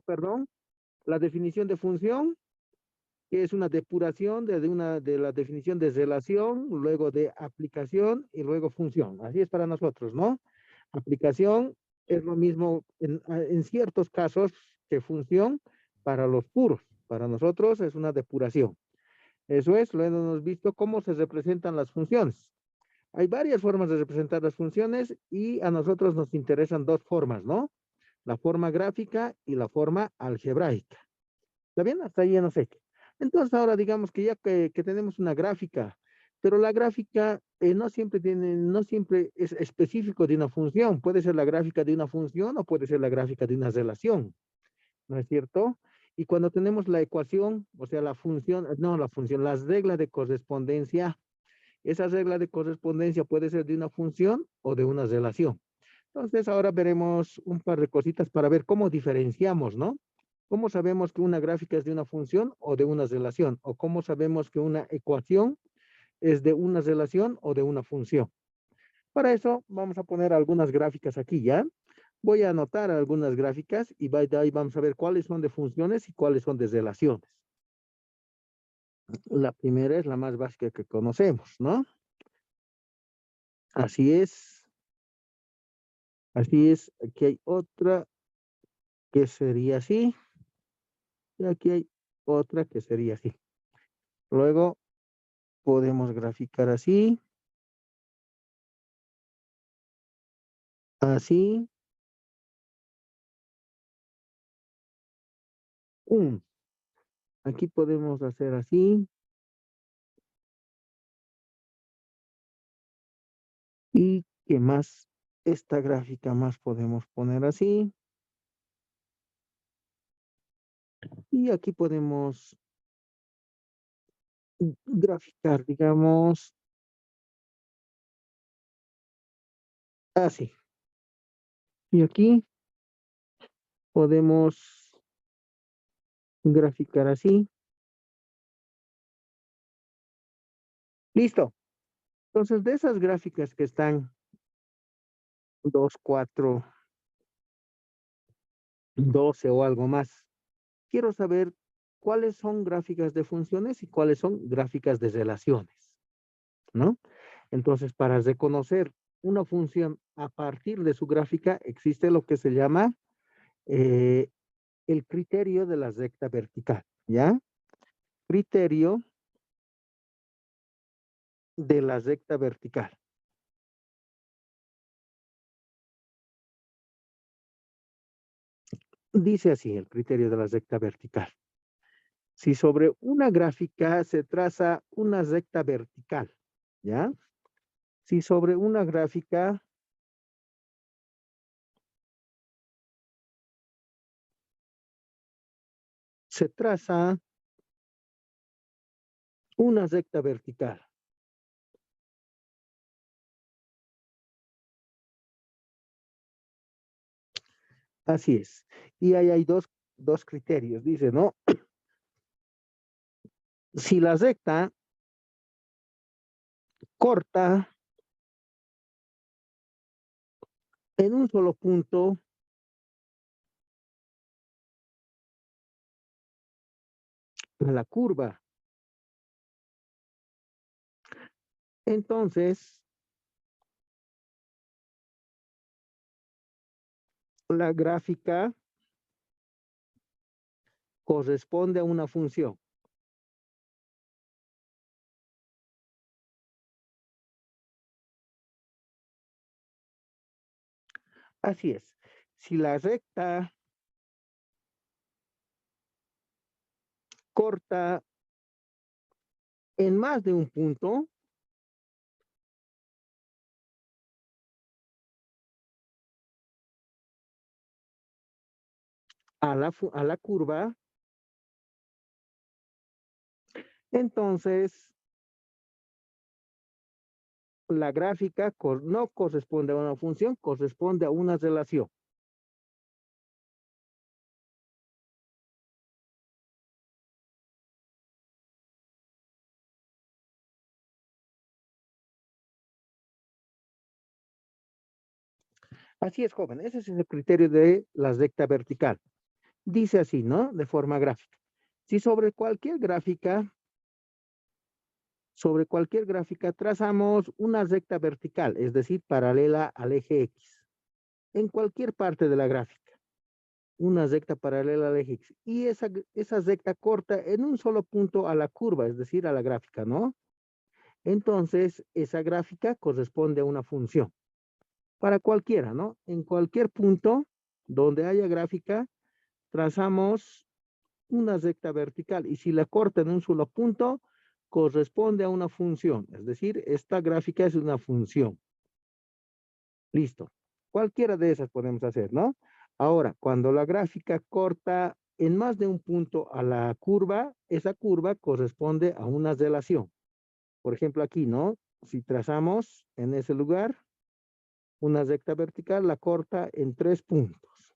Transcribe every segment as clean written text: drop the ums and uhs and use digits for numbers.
perdón, la definición de función, que es una depuración de la definición de relación, luego de aplicación y luego función. Así es para nosotros, ¿no? Aplicación es lo mismo en ciertos casos que función para los puros. Para nosotros es una depuración. Eso es, luego hemos visto cómo se representan las funciones. Hay varias formas de representar las funciones y a nosotros nos interesan dos formas, ¿no? La forma gráfica y la forma algebraica. ¿Está bien? Hasta ahí ya no sé. Entonces ahora digamos que ya que tenemos una gráfica, pero la gráfica no siempre es específico de una función. Puede ser la gráfica de una función o puede ser la gráfica de una relación, ¿no es cierto? Y cuando tenemos la ecuación, o sea, las reglas de correspondencia, esa regla de correspondencia puede ser de una función o de una relación. Entonces ahora veremos un par de cositas para ver cómo diferenciamos, ¿no? ¿Cómo sabemos que una gráfica es de una función o de una relación? ¿O cómo sabemos que una ecuación es de una relación o de una función? Para eso vamos a poner algunas gráficas aquí, ¿ya? Voy a anotar algunas gráficas y de ahí vamos a ver cuáles son de funciones y cuáles son de relaciones. La primera es la más básica que conocemos, ¿no? Así es. Así es. Aquí hay otra que sería así. Y aquí hay otra que sería así. Luego podemos graficar así, así, un. Aquí podemos hacer así. ¿Y qué más? Esta gráfica más podemos poner así. Y aquí podemos graficar, digamos, así. Y aquí podemos graficar así. Listo. Entonces, de esas gráficas que están 2, 4, 12 o algo más, quiero saber cuáles son gráficas de funciones y cuáles son gráficas de relaciones, ¿no? Entonces, para reconocer una función a partir de su gráfica, existe lo que se llama eh, el criterio de la recta vertical, ¿ya? Criterio de la recta vertical. Dice así el criterio de la recta vertical. Si sobre una gráfica se traza una recta vertical, ¿ya? Si sobre una gráfica se traza una recta vertical. Así es. Y ahí hay dos criterios. Dice, ¿no? Si la recta corta en un solo punto la curva, entonces la gráfica corresponde a una función. Así es. Si la recta corta en más de un punto, a la curva, entonces la gráfica no corresponde a una función, corresponde a una relación. Así es, joven. Ese es el criterio de la recta vertical. Dice así, ¿no? De forma gráfica. Si sobre cualquier gráfica trazamos una recta vertical, es decir, paralela al eje X, en cualquier parte de la gráfica, una recta paralela al eje X, y esa recta corta en un solo punto a la curva, es decir, a la gráfica, ¿no? Entonces, esa gráfica corresponde a una función. Para cualquiera, ¿no? En cualquier punto donde haya gráfica, trazamos una recta vertical y si la corta en un solo punto, corresponde a una función. Es decir, esta gráfica es una función. Listo. Cualquiera de esas podemos hacer, ¿no? Ahora, cuando la gráfica corta en más de un punto a la curva, esa curva corresponde a una relación. Por ejemplo, aquí, ¿no? Si trazamos en ese lugar una recta vertical, la corta en 3 puntos.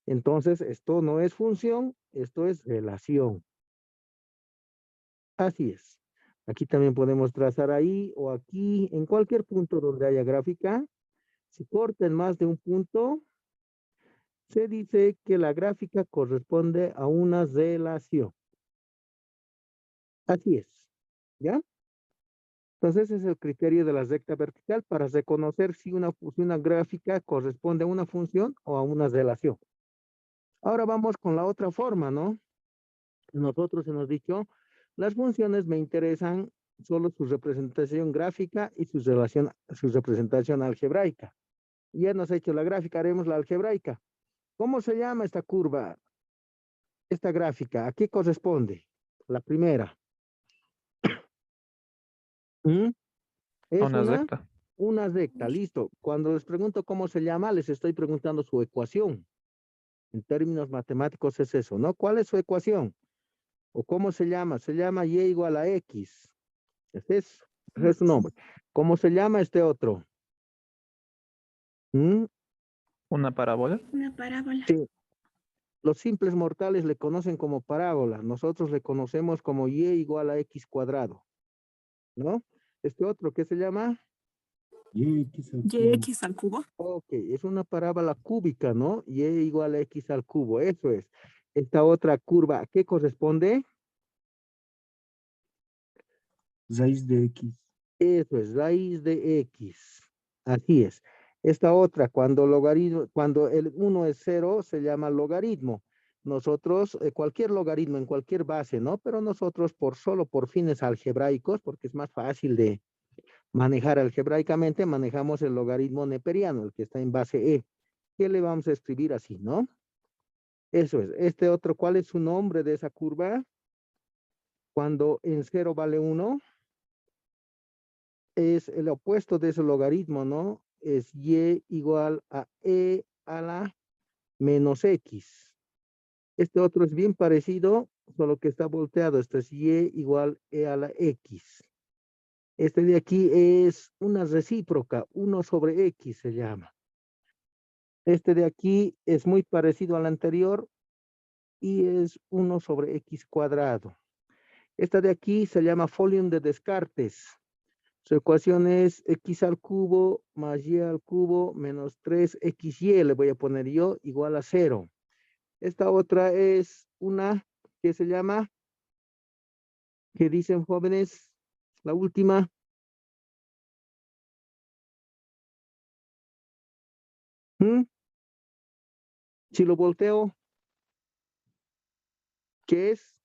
Entonces, esto no es función, esto es relación. Así es. Aquí también podemos trazar ahí o aquí, en cualquier punto donde haya gráfica. Si corta en más de un punto, se dice que la gráfica corresponde a una relación. Así es. ¿Ya? Entonces, ese es el criterio de la recta vertical para reconocer si una gráfica corresponde a una función o a una relación. Ahora vamos con la otra forma, ¿no? Nosotros hemos dicho, las funciones me interesan solo su representación gráfica y su representación algebraica. Ya nos ha hecho la gráfica, haremos la algebraica. ¿Cómo se llama esta curva, esta gráfica? ¿A qué corresponde? La primera. ¿Mm? Es Una recta. una recta, listo. Cuando les pregunto cómo se llama, les estoy preguntando su ecuación. En términos matemáticos es eso, ¿no? ¿Cuál es su ecuación? ¿O cómo se llama? Se llama y igual a x. Ese es su nombre. ¿Cómo se llama este otro? ¿Mm? Una parábola. Una parábola. Sí, los simples mortales le conocen como parábola. Nosotros le conocemos como y igual a x cuadrado, ¿no? Este otro, ¿qué se llama? Yx al cubo. Ok, es una parábola cúbica, ¿no? Y igual a x al cubo, eso es. Esta otra curva, ¿a qué corresponde? Raíz de X. Eso es, raíz de x. Así es. Esta otra, cuando el 1 es 0, se llama logaritmo. Nosotros, cualquier logaritmo en cualquier base, ¿no? Pero nosotros solo por fines algebraicos, porque es más fácil de manejar algebraicamente, manejamos el logaritmo neperiano, el que está en base e. ¿Qué le vamos a escribir así, no? Eso es. Este otro, ¿cuál es su nombre de esa curva? Cuando en 0 vale 1, es el opuesto de ese logaritmo, ¿no? Es y igual a e a la menos x. Este otro es bien parecido, solo que está volteado. Este es y igual e a la x. Este de aquí es una recíproca, 1 sobre x se llama. Este de aquí es muy parecido al anterior y es 1 sobre x cuadrado. Esta de aquí se llama folium de Descartes. Su ecuación es x al cubo más y al cubo menos 3xy, le voy a poner yo, igual a 0. Esta otra es una que se llama, que dicen jóvenes, la última. ¿Mm? Si lo volteo, ¿qué es?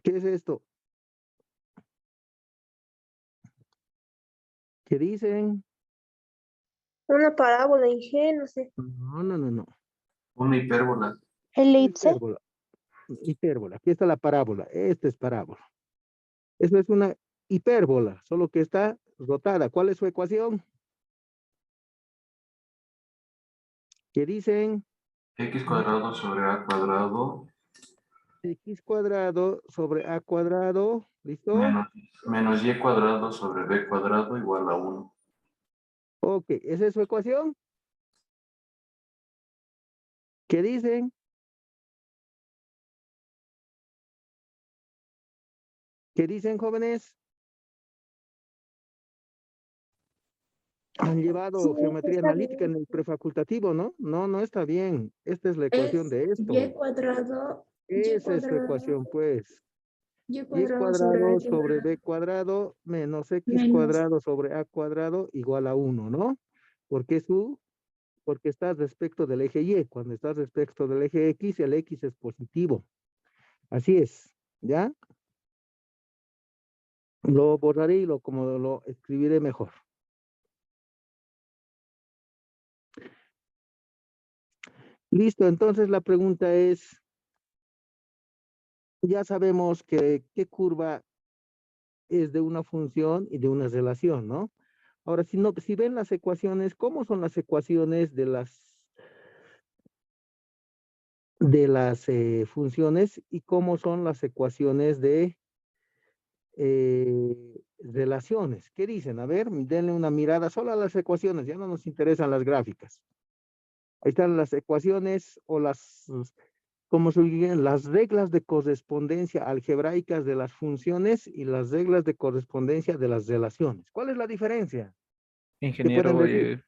¿Qué es esto? ¿Qué dicen? Una parábola, G, no sé. No, no, no, no. Una hipérbola. Elipse. Hipérbola. Hipérbola. Aquí está la parábola. Esta es parábola. Eso es una hipérbola, solo que está rotada. ¿Cuál es su ecuación? ¿Qué dicen? X cuadrado sobre A cuadrado X cuadrado sobre A cuadrado. ¿Listo? menos Y cuadrado sobre B cuadrado igual a 1. Ok, ¿esa es su ecuación? ¿Qué dicen? ¿Qué dicen, jóvenes? Han llevado Sí, geometría está analítica en bien. el prefacultativo, ¿no? No, no está bien. Esta es la ecuación Es de y esto. cuadrado, Esa es su ecuación, pues. y Y cuadrado sobre cuadrado h sobre b cuadrado cuadrado menos x menos. cuadrado sobre a cuadrado igual a 1, ¿no? ¿Por qué porque estás respecto del eje y. Cuando estás respecto del eje x, el x es positivo. Así es, ¿ya? Lo borraré y como lo escribiré mejor. Listo, entonces la pregunta es, ya sabemos que qué curva es de una función y de una relación, ¿no? Ahora, si ven las ecuaciones, ¿cómo son las ecuaciones de las funciones y cómo son las ecuaciones de relaciones? ¿Qué dicen? A ver, denle una mirada solo a las ecuaciones, ya no nos interesan las gráficas. Ahí están las ecuaciones o como se dirían, las reglas de correspondencia algebraicas de las funciones y las reglas de correspondencia de las relaciones. ¿Cuál es la diferencia? ¿Qué pueden Ingeniero, decir?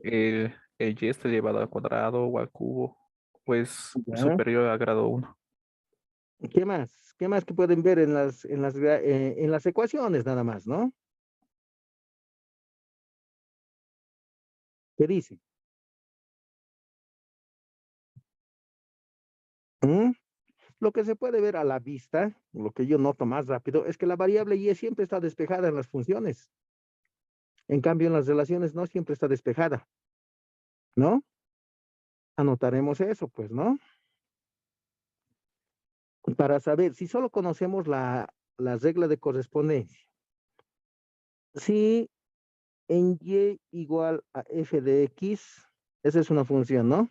el y está elevado al cuadrado o al cubo, pues ¿Ya? superior a grado 1. ¿Qué más? ¿Qué más que pueden ver en las ecuaciones nada más, ¿no? ¿Qué dice? ¿Mm? Lo que se puede ver a la vista, lo que yo noto más rápido, es que la variable y siempre está despejada en las funciones. En cambio, en las relaciones no siempre está despejada, ¿no? Anotaremos eso, pues, ¿no? Para saber, si solo conocemos la regla de correspondencia, si en y igual a f de x, esa es una función, ¿no?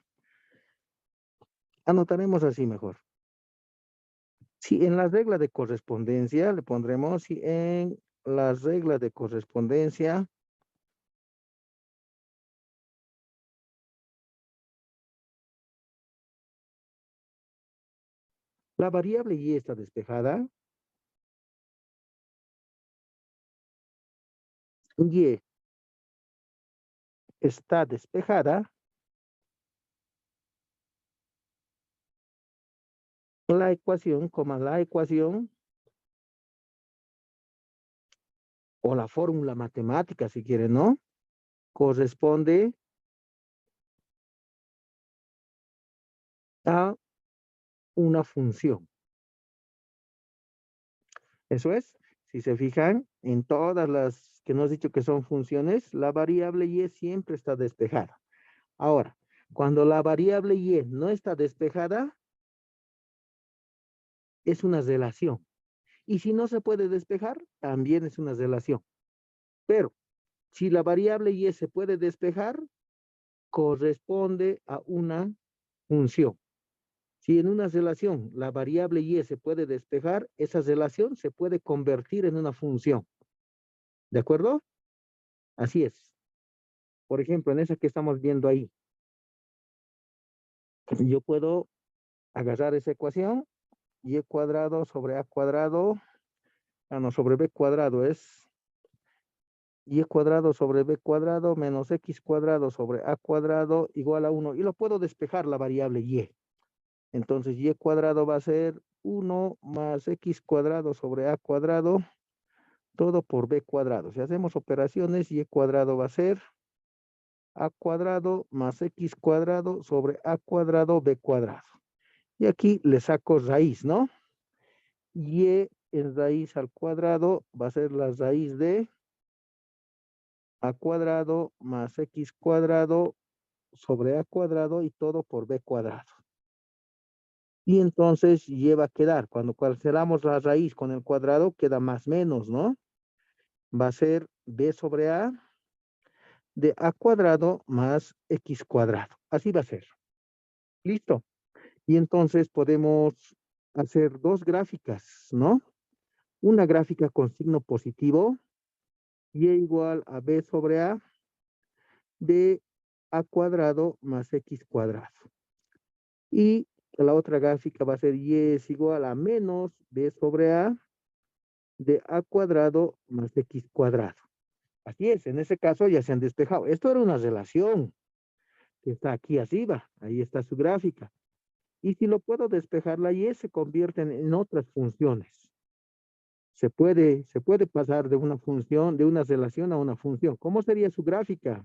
Anotaremos así mejor. Si en la regla de correspondencia, le pondremos si en la regla de correspondencia, la variable y está despejada, y está despejada, la ecuación, o la fórmula matemática, si quieren, ¿no? Corresponde a una función. Eso es, si se fijan, en todas las que nos has dicho que son funciones, la variable y siempre está despejada. Ahora, cuando la variable y no está despejada, es una relación. Y si no se puede despejar, también es una relación. Pero si la variable y se puede despejar, corresponde a una función. Si en una relación la variable y se puede despejar, esa relación se puede convertir en una función. ¿De acuerdo? Así es. Por ejemplo, en esa que estamos viendo ahí, yo puedo agarrar esa ecuación, y cuadrado sobre a cuadrado, no, sobre b cuadrado es y cuadrado sobre b cuadrado menos x cuadrado sobre a cuadrado igual a 1. Y lo puedo despejar la variable y. Entonces y cuadrado va a ser 1 más x cuadrado sobre a cuadrado, todo por b cuadrado. Si hacemos operaciones, y cuadrado va a ser a cuadrado más x cuadrado sobre a cuadrado b cuadrado. Y aquí le saco raíz, ¿no? Y en raíz al cuadrado va a ser la raíz de a cuadrado más x cuadrado sobre a cuadrado y todo por b cuadrado. Y entonces lleva a quedar, cuando cancelamos la raíz con el cuadrado, queda más menos, ¿no? Va a ser b sobre a de a cuadrado más x cuadrado. Así va a ser. Listo. Y entonces podemos hacer dos gráficas, ¿no? Una gráfica con signo positivo, y igual a b sobre a de a cuadrado más x cuadrado. Y la otra gráfica va a ser y es igual a menos b sobre a de a cuadrado más x cuadrado. Así es, en ese caso ya se han despejado. Esto era una relación que está aquí arriba. Ahí está su gráfica. Y si lo puedo despejar, la Y se convierten en otras funciones. Se puede pasar de una función, de una relación a una función. ¿Cómo sería su gráfica?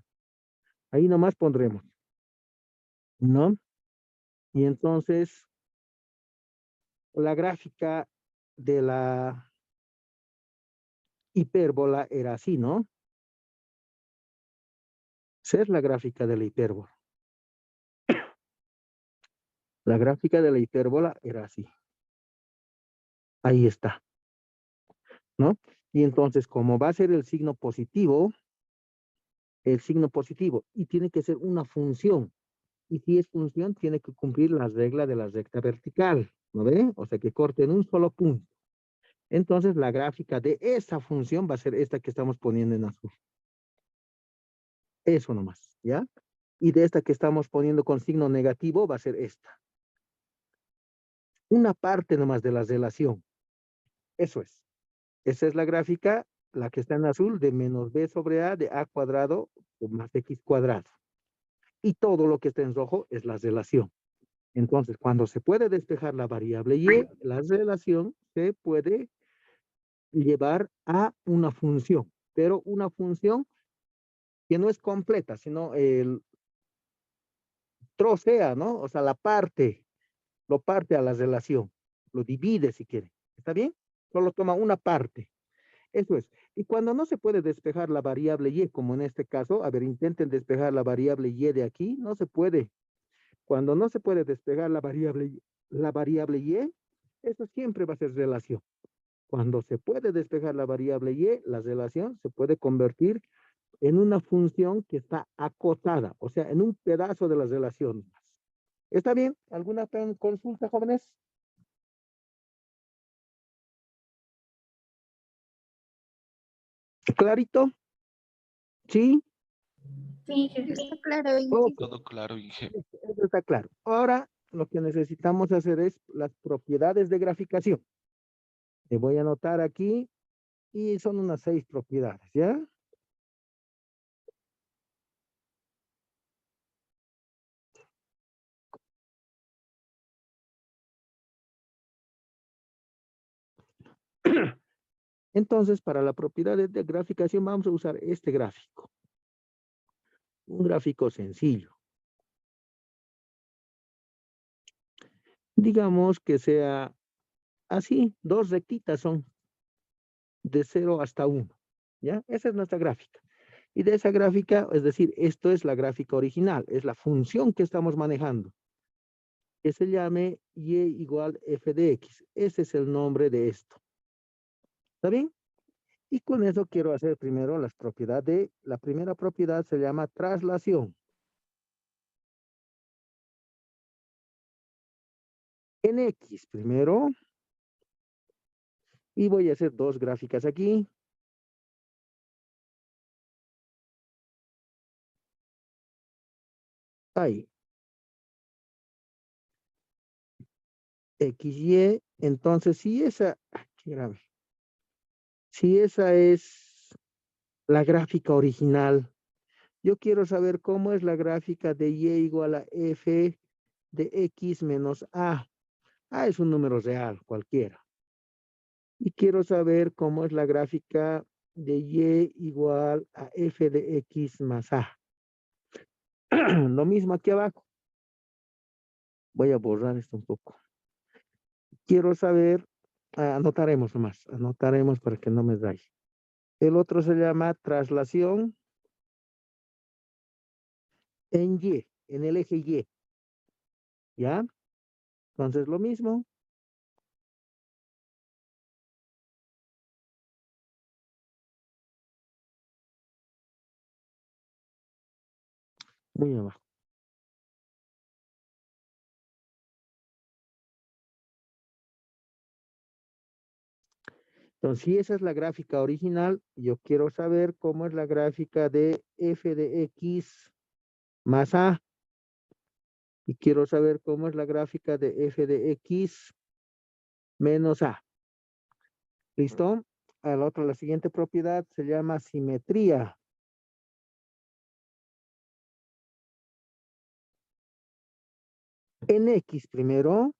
Ahí nomás pondremos, ¿no? Y entonces, la gráfica de la hipérbola era así, ¿no? Esa es la gráfica de la hipérbola. La gráfica de la hipérbola era así. Ahí está, ¿no? Y entonces, como va a ser el signo positivo, y tiene que ser una función. Y si es función, tiene que cumplir la regla de la recta vertical, ¿no ve? O sea, que corte en un solo punto. Entonces, la gráfica de esa función va a ser esta que estamos poniendo en azul. Eso nomás, ¿ya? Y de esta que estamos poniendo con signo negativo va a ser esta. Una parte nomás de la relación. Eso es. Esa es la gráfica, la que está en azul, de menos b sobre a de a cuadrado o más x cuadrado. Y todo lo que está en rojo es la relación. Entonces, cuando se puede despejar la variable y, la relación se puede llevar a una función, pero una función que no es completa, sino el trocea, ¿no? O sea, lo parte a la relación, lo divide si quiere. ¿Está bien? Solo toma una parte. Eso es. Y cuando no se puede despejar la variable y, como en este caso, a ver, intenten despejar la variable y de aquí, no se puede. Cuando no se puede despegar la variable y, eso siempre va a ser relación. Cuando se puede despejar la variable y, la relación se puede convertir en una función que está acotada, o sea, en un pedazo de la relación. ¿Está bien? ¿Alguna consulta, jóvenes? ¿Clarito? ¿Sí? Sí, jefe. Está claro, Ok, Todo claro, Inge. eso está claro. Ahora, lo que necesitamos hacer es las propiedades de graficación. Le voy a anotar aquí y son unas 6 propiedades, ¿ya? Entonces, para la propiedad de graficación vamos a usar este gráfico. Un gráfico sencillo. Digamos que sea así, 2 rectitas son de 0 hasta 1. ¿Ya? Esa es nuestra gráfica. Y de esa gráfica, es decir, esto es la gráfica original, es la función que estamos manejando, que se llame y igual f de x. Ese es el nombre de esto. ¿Está bien? Y con eso quiero hacer primero las propiedades la primera propiedad se llama traslación. En X primero. Y voy a hacer 2 gráficas aquí. Ahí. X, Y. Entonces, qué grave. Si esa es la gráfica original, yo quiero saber cómo es la gráfica de Y igual a F de X menos A. A es un número real, cualquiera. Y quiero saber cómo es la gráfica de Y igual a F de X más A. Lo mismo aquí abajo. Voy a borrar esto un poco. Quiero saber, anotaremos nomás, anotaremos para que no me dañe. El otro se llama traslación en Y, en el eje Y. ¿Ya? Entonces lo mismo. Muy abajo. Entonces, si esa es la gráfica original, yo quiero saber cómo es la gráfica de f de x más a. Y quiero saber cómo es la gráfica de f de x menos a. ¿Listo? la siguiente propiedad se llama simetría. En X primero,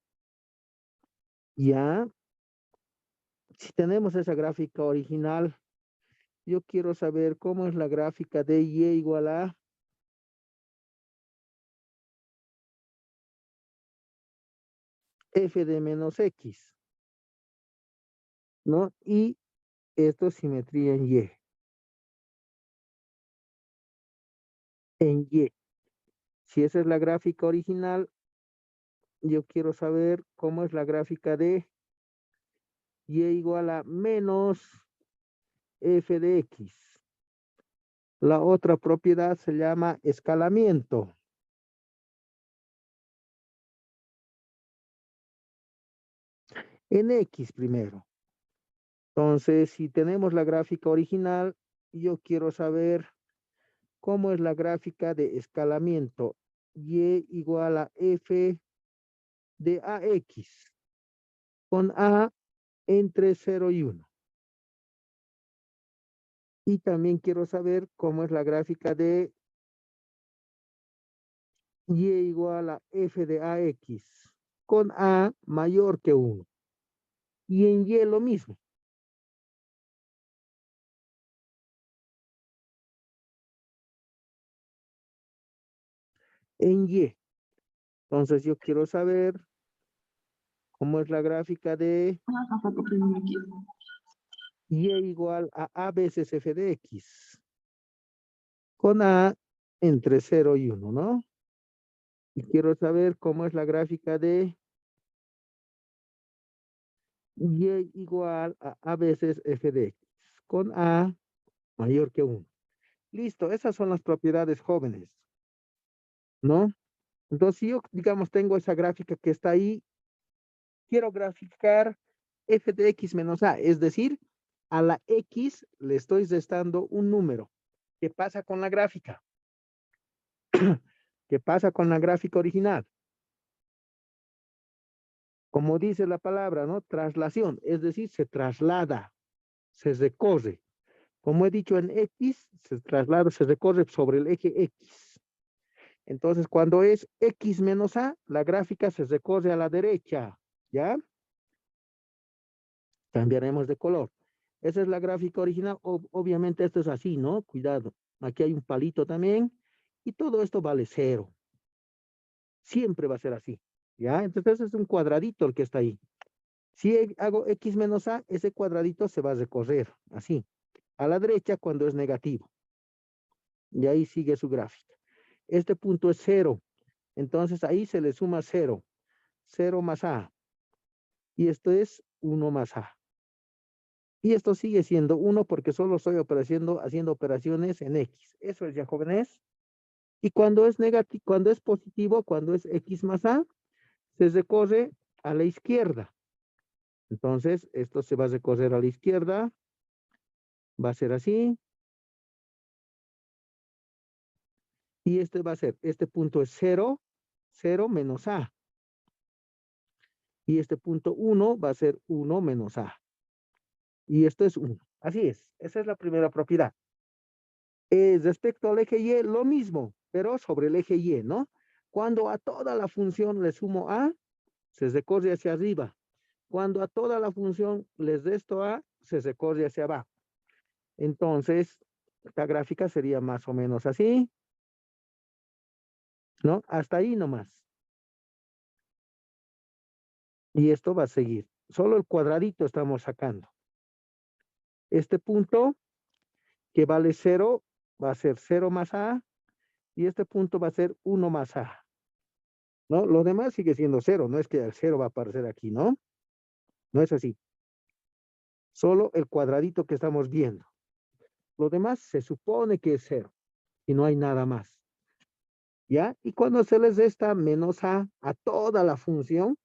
ya, si tenemos esa gráfica original, yo quiero saber cómo es la gráfica de Y igual a F de menos X, ¿no? Y esto es simetría en Y. En Y. Si esa es la gráfica original, yo quiero saber cómo es la gráfica de Y igual a menos F de X. La otra propiedad se llama escalamiento. En X primero. Entonces, si tenemos la gráfica original, yo quiero saber cómo es la gráfica de escalamiento. Y igual a F de AX, con A entre 0 y 1. Y también quiero saber cómo es la gráfica de Y igual a F de AX, con A mayor que 1. Y en Y lo mismo. En Y. Entonces yo quiero saber cómo es la gráfica de Y igual a A veces F de X, con A entre 0 y 1, ¿no? Y quiero saber cómo es la gráfica de Y igual a A veces F de X, con A mayor que 1. Listo, esas son las propiedades jóvenes, ¿no? Entonces, si yo, digamos, tengo esa gráfica que está ahí, quiero graficar F de X menos A, es decir, a la X le estoy restando un número. ¿Qué pasa con la gráfica? ¿Qué pasa con la gráfica original? Como dice la palabra, ¿no? Traslación, es decir, se traslada, se recorre. Como he dicho en X, se traslada, se recorre sobre el eje X. Entonces, cuando es X menos A, la gráfica se recorre a la derecha, ¿ya? Cambiaremos de color. Esa es la gráfica original. Obviamente esto es así, ¿no? Cuidado. Aquí hay un palito también. Y todo esto vale 0. Siempre va a ser así, ¿ya? Entonces es un cuadradito el que está ahí. Si hago X menos A, ese cuadradito se va a recorrer, así, a la derecha cuando es negativo. Y ahí sigue su gráfica. Este punto es 0. Entonces ahí se le suma 0. 0 más A. Y esto es 1 más A. Y esto sigue siendo 1 porque solo estoy haciendo operaciones en X. Eso es ya, jóvenes. Y cuando es negativo, cuando es positivo, cuando es X más A, se recorre a la izquierda. Entonces, esto se va a recorrer a la izquierda. Va a ser así. Y este va a ser, este punto es 0, 0 menos A. Y este punto 1 va a ser 1 menos A. Y esto es 1. Así es. Esa es la primera propiedad. Respecto al eje Y, lo mismo, pero sobre el eje Y, ¿no? Cuando a toda la función le sumo A, se recorre hacia arriba. Cuando a toda la función les resto A, se recorre hacia abajo. Entonces, esta gráfica sería más o menos así, ¿no? Hasta ahí nomás. Y esto va a seguir. Solo el cuadradito estamos sacando. Este punto que vale 0 va a ser 0 más A y este punto va a ser 1 más A. ¿No? Lo demás sigue siendo 0, no es que el 0 va a aparecer aquí, ¿no? No es así. Solo el cuadradito que estamos viendo. Lo demás se supone que es 0 y no hay nada más. ¿Ya? Y cuando se les resta menos A toda la función,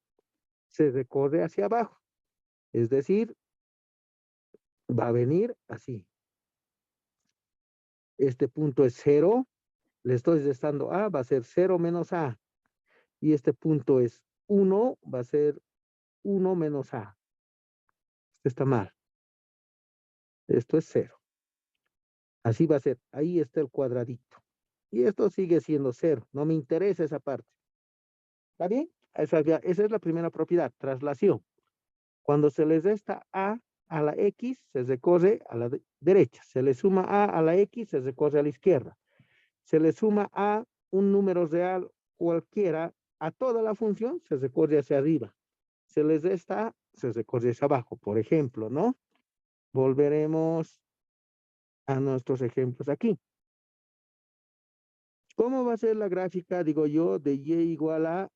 se recorre hacia abajo. Es decir, va a venir así. Este punto es 0. Le estoy restando A, va a ser 0 menos A. Y este punto es 1, va a ser 1 menos A. Esto está mal. Esto es 0. Así va a ser. Ahí está el cuadradito. Y esto sigue siendo 0. No me interesa esa parte. ¿Está bien? Esa es la primera propiedad, traslación. Cuando se les resta a la X, se recorre a la derecha. Se le suma a la X, se recorre a la izquierda. Se le suma a un número real cualquiera a toda la función, se recorre hacia arriba. Se les resta, se recorre hacia abajo, por ejemplo, ¿no? Volveremos a nuestros ejemplos aquí. ¿Cómo va a ser la gráfica, digo yo, de y igual a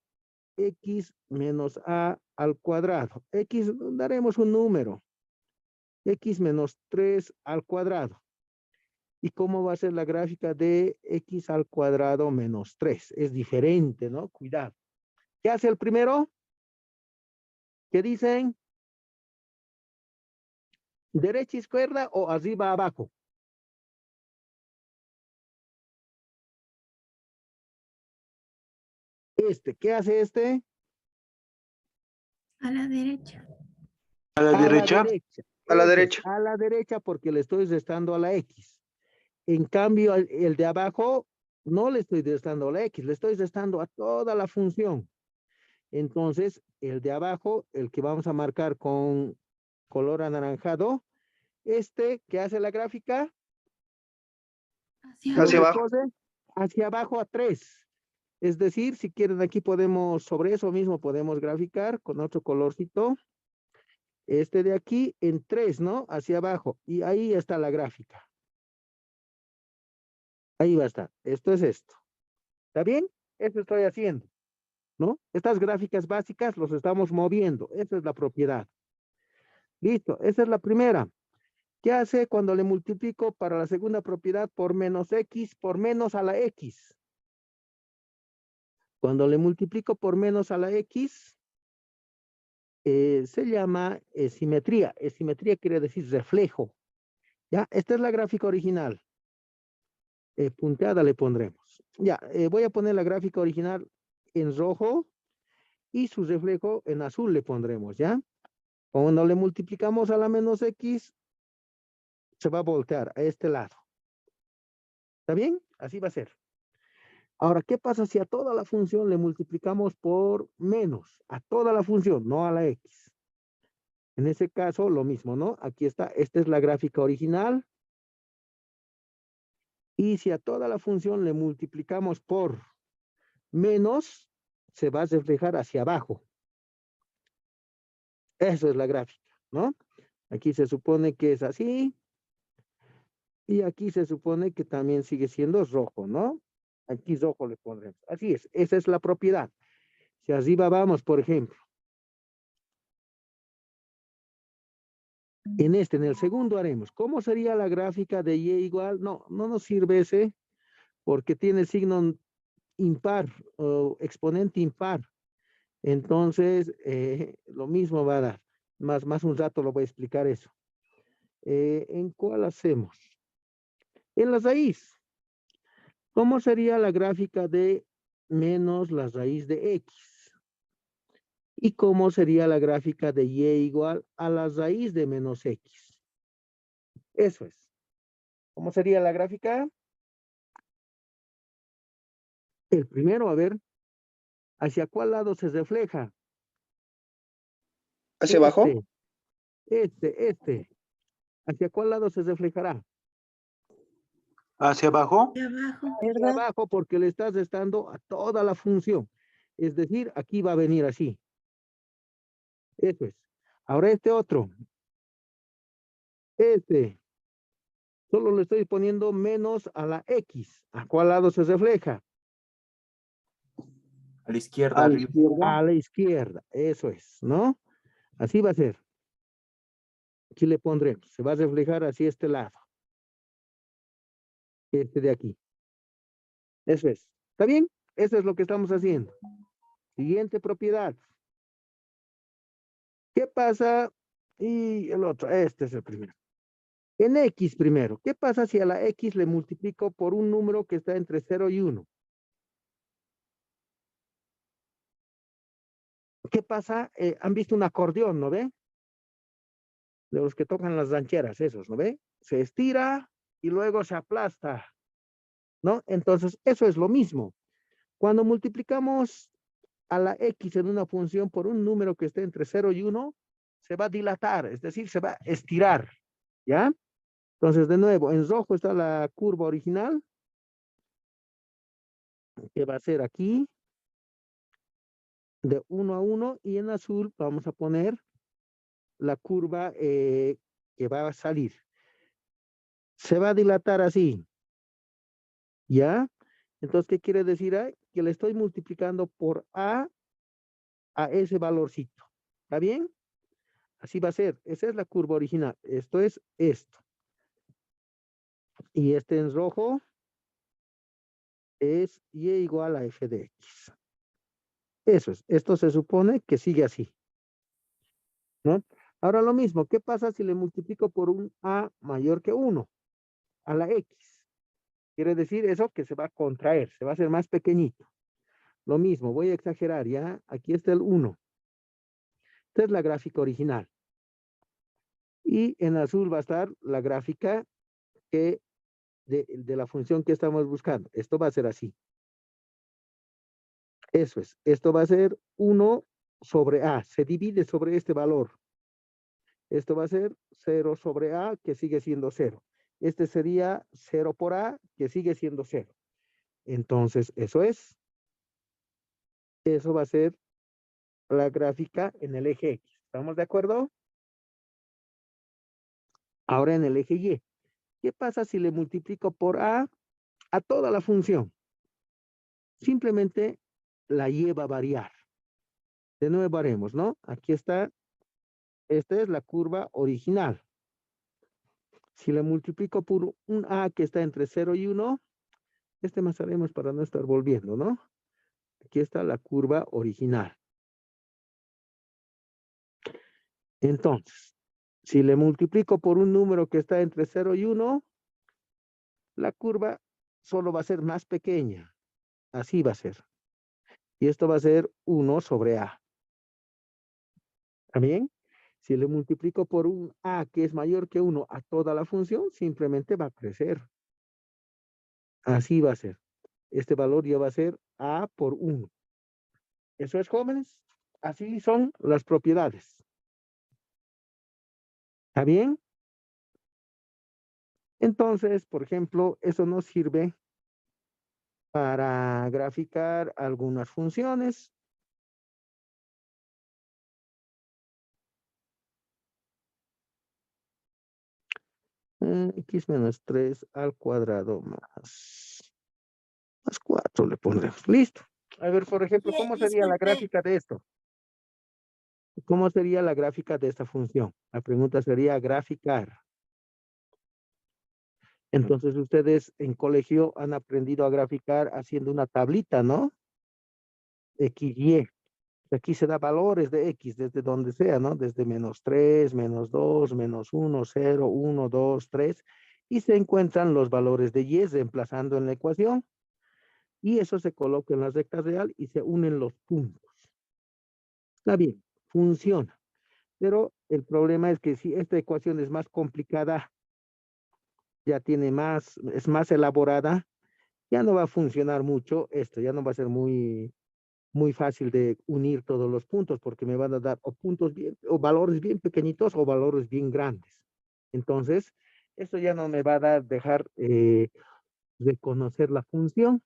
x menos a al cuadrado? X, daremos un número. X menos 3 al cuadrado. ¿Y cómo va a ser la gráfica de x al cuadrado menos 3? Es diferente, ¿no? Cuidado. ¿Qué hace el primero? ¿Qué dicen? ¿Derecha, izquierda o arriba, abajo? ¿Qué hace este? A la derecha. A la derecha. A la Eso es, derecha. a la derecha porque le estoy restando a la X. En cambio, el de abajo no le estoy restando a la X, le estoy restando a toda la función. Entonces, el de abajo, el que vamos a marcar con color anaranjado, ¿qué hace la gráfica? Hacia abajo. Hacia abajo a 3. Es decir, si quieren aquí podemos, sobre eso mismo podemos graficar con otro colorcito. De aquí en 3, ¿no? Hacia abajo. Y ahí está la gráfica. Ahí va a estar. Esto es esto. ¿Está bien? Eso estoy haciendo, ¿no? Estas gráficas básicas los estamos moviendo. Esa es la propiedad. Listo. Esa es la primera. ¿Qué hace cuando le multiplico para la segunda propiedad por menos x por menos a la x? Cuando le multiplico por menos a la x, se llama simetría. Simetría quiere decir reflejo. ¿Ya? Esta es la gráfica original. Punteada le pondremos. Ya, voy a poner la gráfica original en rojo y su reflejo en azul le pondremos, ¿ya? Cuando le multiplicamos a la menos x, se va a voltear a este lado. ¿Está bien? Así va a ser. Ahora, ¿qué pasa si a toda la función le multiplicamos por menos? A toda la función, no a la x. En ese caso, lo mismo, ¿no? Aquí está, esta es la gráfica original. Y si a toda la función le multiplicamos por menos, se va a reflejar hacia abajo. Eso es la gráfica, ¿no? Aquí se supone que es así. Y aquí se supone que también sigue siendo rojo, ¿no? Aquí rojo le pondremos. Así es, esa es la propiedad. Si arriba vamos, por ejemplo. En el segundo haremos. ¿Cómo sería la gráfica de y igual? No, no nos sirve ese porque tiene signo impar o exponente impar. Entonces, lo mismo va a dar. Más un rato lo voy a explicar eso. ¿En cuál hacemos? En la raíz. ¿Cómo sería la gráfica de menos la raíz de x? ¿Y cómo sería la gráfica de y igual a la raíz de menos x? Eso es. ¿Cómo sería la gráfica? El primero, a ver, ¿hacia cuál lado se refleja? Hacia abajo. ¿Hacia cuál lado se reflejará? Hacia abajo. De abajo. Hacia abajo porque le estás restando a toda la función. Es decir, aquí va a venir así. Eso es. Ahora otro. Solo le estoy poniendo menos a la x. ¿A cuál lado se refleja? A la izquierda, A la arriba. izquierda. A la izquierda. Eso es, ¿no? Así va a ser. Aquí le pondremos. Se va a reflejar hacia este lado. De aquí. Eso es. ¿Está bien? Eso es lo que estamos haciendo. Siguiente propiedad. ¿Qué pasa? Y el otro, este es el primero. En x primero, ¿qué pasa si a la x le multiplico por un número que está entre 0 y 1? ¿Qué pasa? Han visto un acordeón, ¿no ven? de los que tocan las rancheras, esos, ¿no ve? Se estira y luego se aplasta, ¿no? Entonces, eso es lo mismo. Cuando multiplicamos a la X en una función por un número que esté entre 0 y 1, se va a dilatar, es decir, se va a estirar, ¿ya? Entonces, de nuevo, en rojo está la curva original, que va a ser aquí, de 1 a 1, y en azul vamos a poner la curva que va a salir. Se va a dilatar así, ¿ya? Entonces, ¿qué quiere decir ahí? Que le estoy multiplicando por a ese valorcito. ¿Está bien? Así va a ser. Esa es la curva original. Esto es esto. Y este en rojo es y igual a f de x. Eso es. Esto se supone que sigue así, ¿no? Ahora lo mismo. ¿Qué pasa si le multiplico por un a mayor que 1? A la x. Quiere decir eso que se va a contraer. Se va a hacer más pequeñito. Lo mismo. Voy a exagerar, ¿ya? Aquí está el 1. Esta es la gráfica original. Y en azul va a estar la gráfica que de la función que estamos buscando. Esto va a ser así. Eso es. Esto va a ser 1 sobre a. Se divide sobre este valor. Esto va a ser 0 sobre a, que sigue siendo 0. Este sería 0 por a, que sigue siendo 0. Entonces, eso es. Eso va a ser la gráfica en el eje X. ¿Estamos de acuerdo? Ahora en el eje Y. ¿Qué pasa si le multiplico por a toda la función? Simplemente la Y va a variar. De nuevo haremos, ¿no? Aquí está. Esta es la curva original. Si le multiplico por un a que está entre 0 y 1, este más haremos para no estar volviendo, ¿no? Aquí está la curva original. Entonces, si le multiplico por un número que está entre 0 y 1, la curva solo va a ser más pequeña. Así va a ser. Y esto va a ser 1 sobre a. ¿Está bien? Si le multiplico por un a que es mayor que 1 a toda la función, simplemente va a crecer. Así va a ser. Este valor ya va a ser a por 1. Eso es, jóvenes. Así son las propiedades. ¿Está bien? Entonces, por ejemplo, eso nos sirve para graficar algunas funciones. X menos 3 al cuadrado más 4 le pondremos. Listo. A ver, por ejemplo, ¿cómo sería la gráfica de esto? ¿Cómo sería la gráfica de esta función? La pregunta sería graficar. Entonces, ustedes en colegio han aprendido a graficar haciendo una tablita, ¿no? X, Y. Aquí se da valores de X desde donde sea, ¿no? Desde menos 3, menos 2, menos 1, 0, 1, 2, 3. Y se encuentran los valores de Y reemplazando en la ecuación. Y eso se coloca en la recta real y se unen los puntos. Está bien, funciona. Pero el problema es que si esta ecuación es más complicada, ya tiene más, es más elaborada, ya no va a funcionar mucho esto, ya no va a ser muy fácil de unir todos los puntos porque me van a dar o puntos bien, o valores bien pequeñitos o valores bien grandes. Entonces, esto ya no me va a dejar reconocer la función.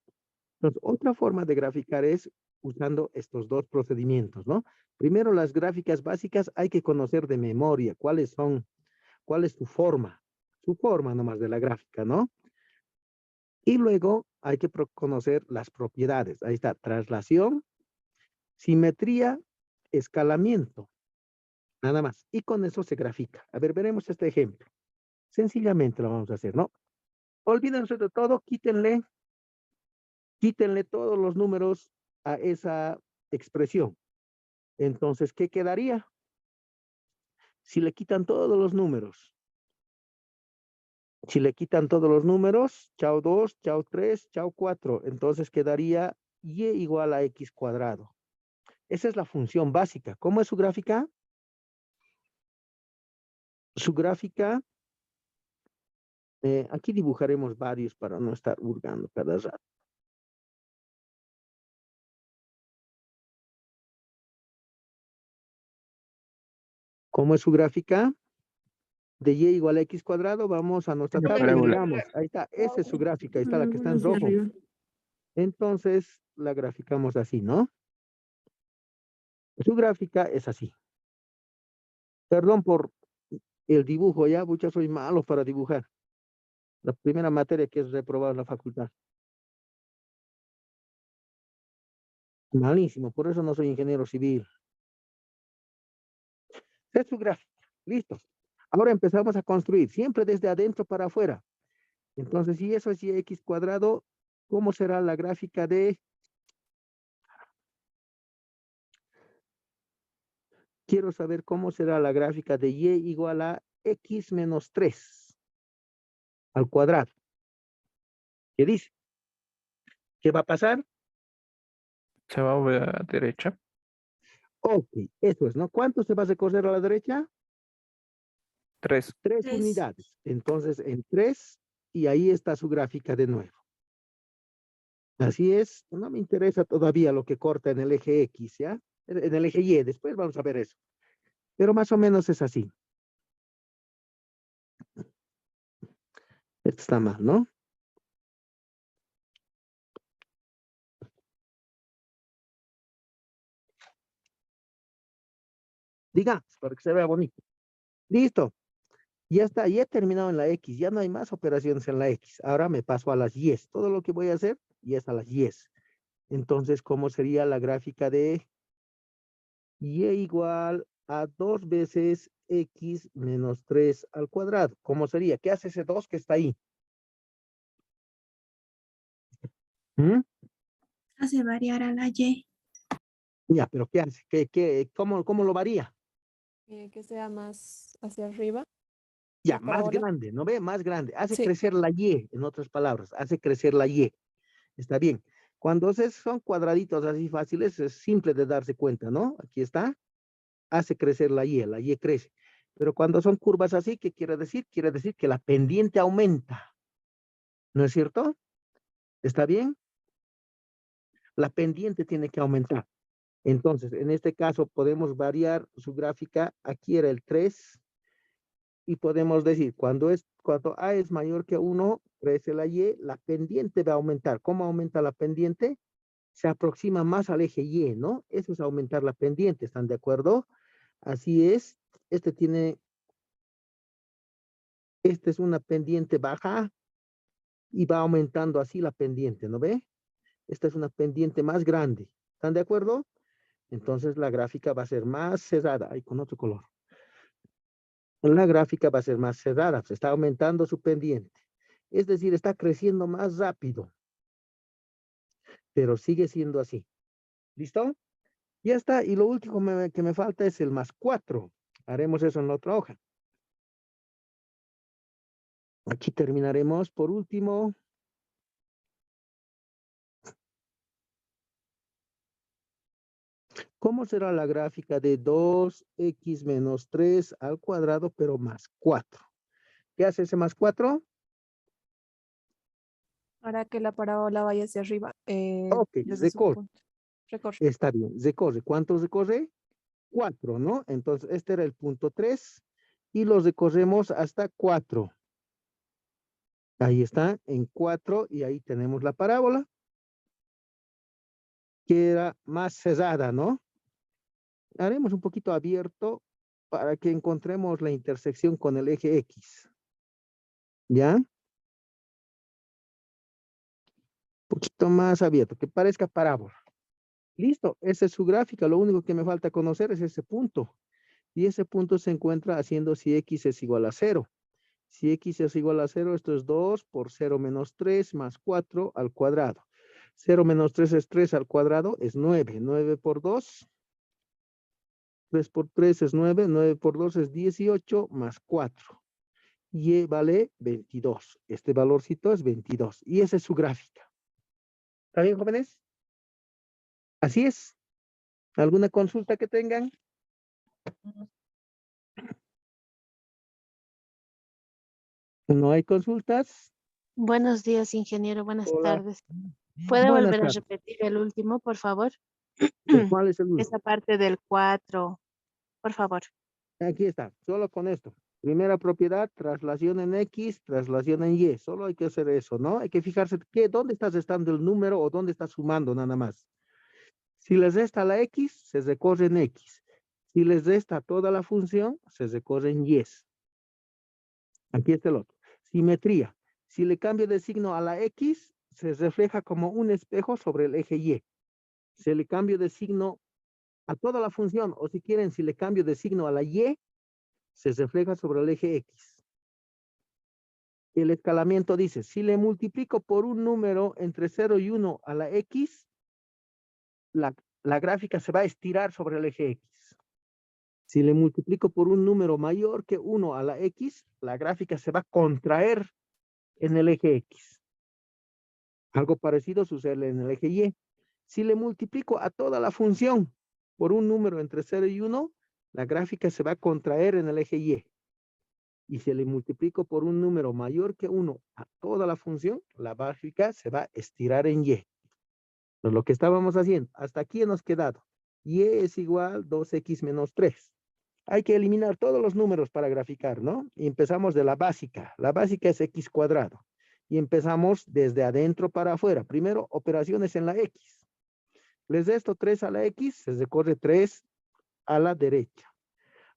Entonces, otra forma de graficar es usando estos dos procedimientos, ¿no? Primero, las gráficas básicas hay que conocer de memoria cuáles son, cuál es su forma nomás de la gráfica, ¿no? Y luego hay que conocer las propiedades. Ahí está, traslación, simetría, escalamiento, nada más. Y con eso se grafica. A ver, veremos este ejemplo. Sencillamente lo vamos a hacer, ¿no? Olvídense de todo, quítenle todos los números a esa expresión. Entonces, ¿qué quedaría? Si le quitan todos los números. Si le quitan todos los números, chao 2, chao 3, chao 4. Entonces quedaría y igual a x cuadrado. Esa es la función básica. ¿Cómo es su gráfica? Su gráfica, aquí dibujaremos varios para no estar hurgando cada rato. ¿Cómo es su gráfica? De y igual a x cuadrado, vamos a nuestra La tabla y parábola. miramos. Ahí está, esa es su gráfica, ahí está la que está en rojo. Entonces, la graficamos así, ¿no? Su gráfica es así. Perdón por el dibujo, ya, muchas soy malo para dibujar. La primera materia que es reprobada en la facultad. Malísimo, por eso no soy ingeniero civil. Esa es su gráfica, listo. Ahora empezamos a construir, siempre desde adentro para afuera. Entonces, si eso es y cuadrado, ¿cómo será la gráfica de? Quiero saber cómo será la gráfica de y igual a x menos 3 al cuadrado. ¿Qué dice? ¿Qué va a pasar? Se va a la derecha. Ok, eso es, ¿no? ¿Cuánto se va a recorrer a la derecha? 3. 3 Tres. unidades. Entonces, en 3, y ahí está su gráfica de nuevo. Así es, no me interesa todavía lo que corta en el eje X, ¿ya? En el eje Y, después vamos a ver eso. Pero más o menos es así. Esto está mal, ¿no? Digamos, para que se vea bonito. Listo. Ya está, ya he terminado en la X, ya no hay más operaciones en la X. Ahora me paso a las Y. Todo lo que voy a hacer ya es a las Y. Entonces, ¿cómo sería la gráfica de Y igual a 2 veces X menos 3 al cuadrado? ¿Cómo sería? ¿Qué hace ese 2 que está ahí? ¿Mm? Hace variar a la Y. Ya, pero ¿qué hace? ¿Cómo lo varía? Que sea más hacia arriba, Ya, la más parábola. grande, ¿no ve? Más grande. Hace Sí, crecer la Y, en otras palabras, hace crecer la Y. Está bien. Cuando son cuadraditos así fáciles, es simple de darse cuenta, ¿no? Aquí está. Hace crecer la Y crece. Pero cuando son curvas así, ¿qué quiere decir? Quiere decir que la pendiente aumenta. ¿No es cierto? ¿Está bien? La pendiente tiene que aumentar. Entonces, en este caso, podemos variar su gráfica. Aquí era el 3. Y podemos decir, cuando A es mayor que 1, crece la Y, la pendiente va a aumentar. ¿Cómo aumenta la pendiente? Se aproxima más al eje Y, ¿no? Eso es aumentar la pendiente, ¿están de acuerdo? Así es. Esta es una pendiente baja y va aumentando así la pendiente, ¿no ve? Esta es una pendiente más grande. ¿Están de acuerdo? Entonces la gráfica va a ser más cerrada. Ahí con otro color. La gráfica va a ser más cerrada. Se está aumentando su pendiente. Es decir, está creciendo más rápido. Pero sigue siendo así. ¿Listo? Ya está. Y lo último que me falta es el más 4. Haremos eso en la otra hoja. Aquí terminaremos. Por último, ¿cómo será la gráfica de 2x menos 3 al cuadrado, pero más 4? ¿Qué hace ese más 4? para que la parábola vaya hacia arriba, Ok, desde su recorre. punto. Recorre. Está bien, recorre. ¿Cuánto recorre? 4, ¿no? Entonces, este era el punto 3 y lo recorremos hasta 4. Ahí está, en 4 y ahí tenemos la parábola, que era más cerrada, ¿no? Haremos un poquito abierto para que encontremos la intersección con el eje X. ¿Ya? Un poquito más abierto, que parezca parábola. Listo, esa es su gráfica. Lo único que me falta conocer es ese punto. Y ese punto se encuentra haciendo si X es igual a 0. Si X es igual a 0, esto es 2 por 0 menos 3 más 4 al cuadrado. 0 menos 3 es 3 al cuadrado, es 9. 9 por 2. 3 por 3 es 9. 9 por 2 es 18 más 4. Y vale 22. Este valorcito es 22. Y esa es su gráfica. ¿Está bien, jóvenes? Así es. ¿Alguna consulta que tengan? ¿No hay consultas? Buenos días, ingeniero. Buenas Hola. tardes. ¿Puede Buenas volver a tardes. repetir el último, por favor? ¿Cuál es el último? Esa parte del 4, por favor. Aquí está, solo con esto. Primera propiedad, traslación en X, traslación en Y. Solo hay que hacer eso, ¿no? Hay que fijarse dónde está restando el número o dónde está sumando nada más. Si les resta la X, se recorre en X. Si les resta toda la función, se recorre en Y. Aquí está el otro. Simetría. Si le cambio de signo a la X, se refleja como un espejo sobre el eje Y. Si le cambio de signo a toda la función, o si quieren, si le cambio de signo a la Y, se refleja sobre el eje X. El escalamiento dice, si le multiplico por un número entre 0 y 1 a la X, la gráfica se va a estirar sobre el eje X. Si le multiplico por un número mayor que 1 a la X, la gráfica se va a contraer en el eje X. Algo parecido sucede en el eje Y. Si le multiplico a toda la función por un número entre 0 y 1, la gráfica se va a contraer en el eje Y. Y si le multiplico por un número mayor que 1 a toda la función, la gráfica se va a estirar en Y. Pues lo que estábamos haciendo, hasta aquí hemos quedado. Y es igual 2x menos 3. Hay que eliminar todos los números para graficar, ¿no? Y empezamos de la básica. La básica es x cuadrado. Y empezamos desde adentro para afuera. Primero, operaciones en la x. Les resto 3 a la x, se recorre 3 a la derecha.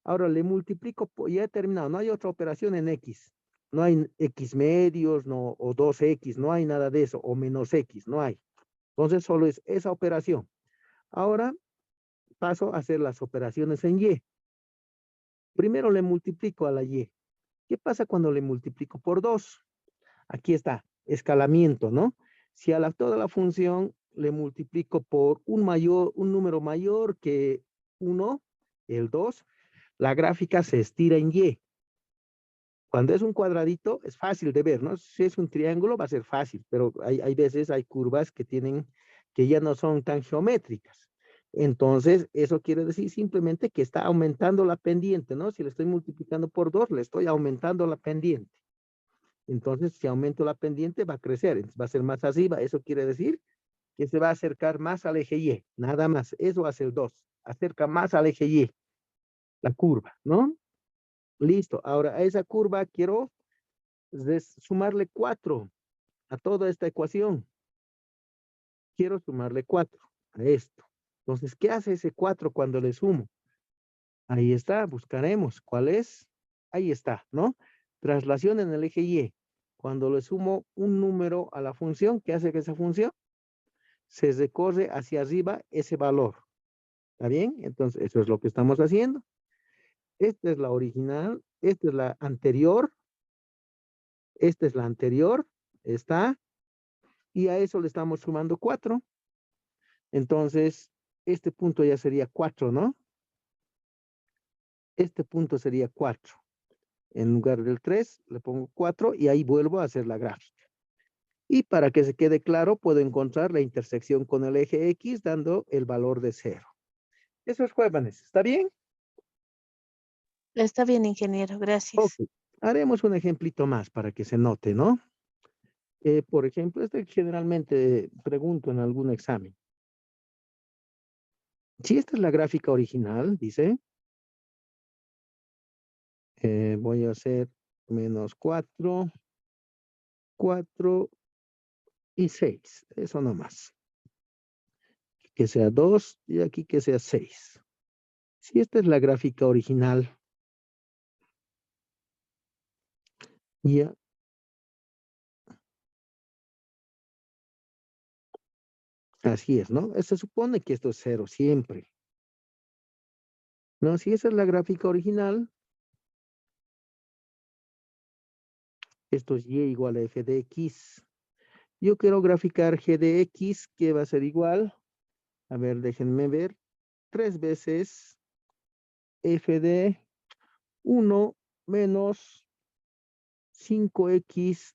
Ahora le multiplico, ya he terminado, no hay otra operación en x. No hay x medios, no, o 2x, no hay nada de eso, o menos x, no hay. Entonces solo es esa operación. Ahora paso a hacer las operaciones en y. Primero le multiplico a la y. ¿Qué pasa cuando le multiplico por 2? Aquí está, escalamiento, ¿no? Si a toda la función le multiplico por un número mayor que 1, el 2, la gráfica se estira en Y. Cuando es un cuadradito, es fácil de ver, ¿no? Si es un triángulo, va a ser fácil, pero hay veces, hay curvas que ya no son tan geométricas. Entonces, eso quiere decir simplemente que está aumentando la pendiente, ¿no? Si le estoy multiplicando por 2, le estoy aumentando la pendiente. Entonces, si aumento la pendiente, va a crecer, entonces va a ser más arriba. Eso quiere decir que se va a acercar más al eje Y, nada más. Eso hace el 2, acerca más al eje Y, la curva, ¿no? Listo. Ahora a esa curva quiero sumarle 4 a toda esta ecuación. Quiero sumarle 4 a esto. Entonces, ¿qué hace ese 4 cuando le sumo? Ahí está, buscaremos. ¿Cuál es? Ahí está, ¿no? Traslación en el eje Y. Cuando le sumo un número a la función, ¿qué hace que esa función? Se recorre hacia arriba ese valor. ¿Está bien? Entonces, eso es lo que estamos haciendo. Esta es la original, esta es la anterior, esta es la anterior, está, y a eso le estamos sumando 4. Entonces, este punto ya sería 4, ¿no? Este punto sería 4. En lugar del 3, le pongo 4 y ahí vuelvo a hacer la gráfica. Y para que se quede claro, puedo encontrar la intersección con el eje X dando el valor de 0. Eso es, jóvenes. ¿Está bien? Está bien, ingeniero. Gracias. Ok. Haremos un ejemplito más para que se note, ¿no? Por ejemplo, este generalmente pregunto en algún examen. Si esta es la gráfica original, dice, voy a hacer menos 4, 4 y 6. Eso nomás. Que sea 2 y aquí que sea 6. Si esta es la gráfica original, ya. Así es, ¿no? Se supone que esto es 0 siempre. No, si esa es la gráfica original, esto es y igual a f de x. Yo quiero graficar g de x, que va a ser igual, a ver, déjenme ver, 3 veces f de 1 menos 5x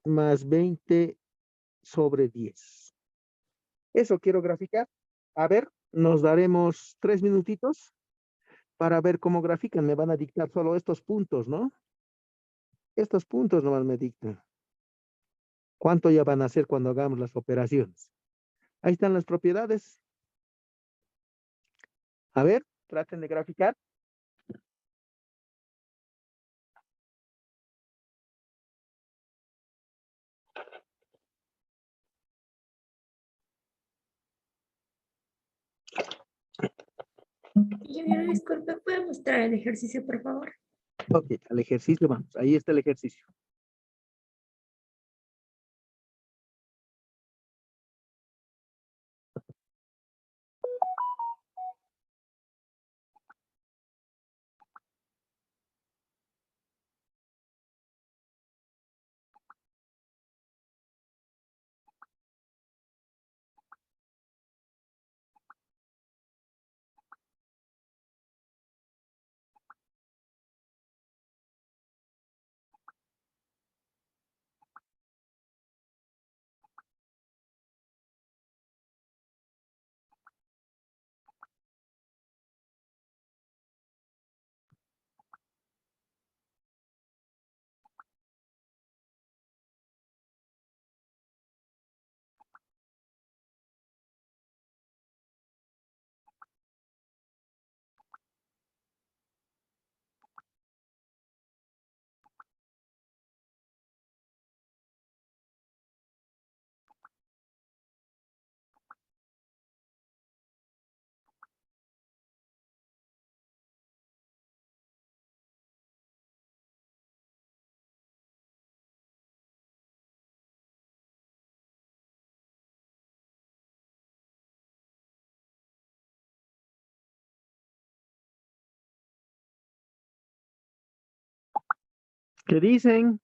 más 20 sobre 10. Eso quiero graficar. A ver, nos daremos 3 minutitos para ver cómo grafican. Me van a dictar solo estos puntos, ¿no? Estos puntos nomás me dictan. ¿Cuánto ya van a ser cuando hagamos las operaciones? Ahí están las propiedades. A ver, traten de graficar. Disculpe, ¿puede mostrar el ejercicio, por favor? Ok, al ejercicio vamos. Ahí está el ejercicio. ¿Qué dicen?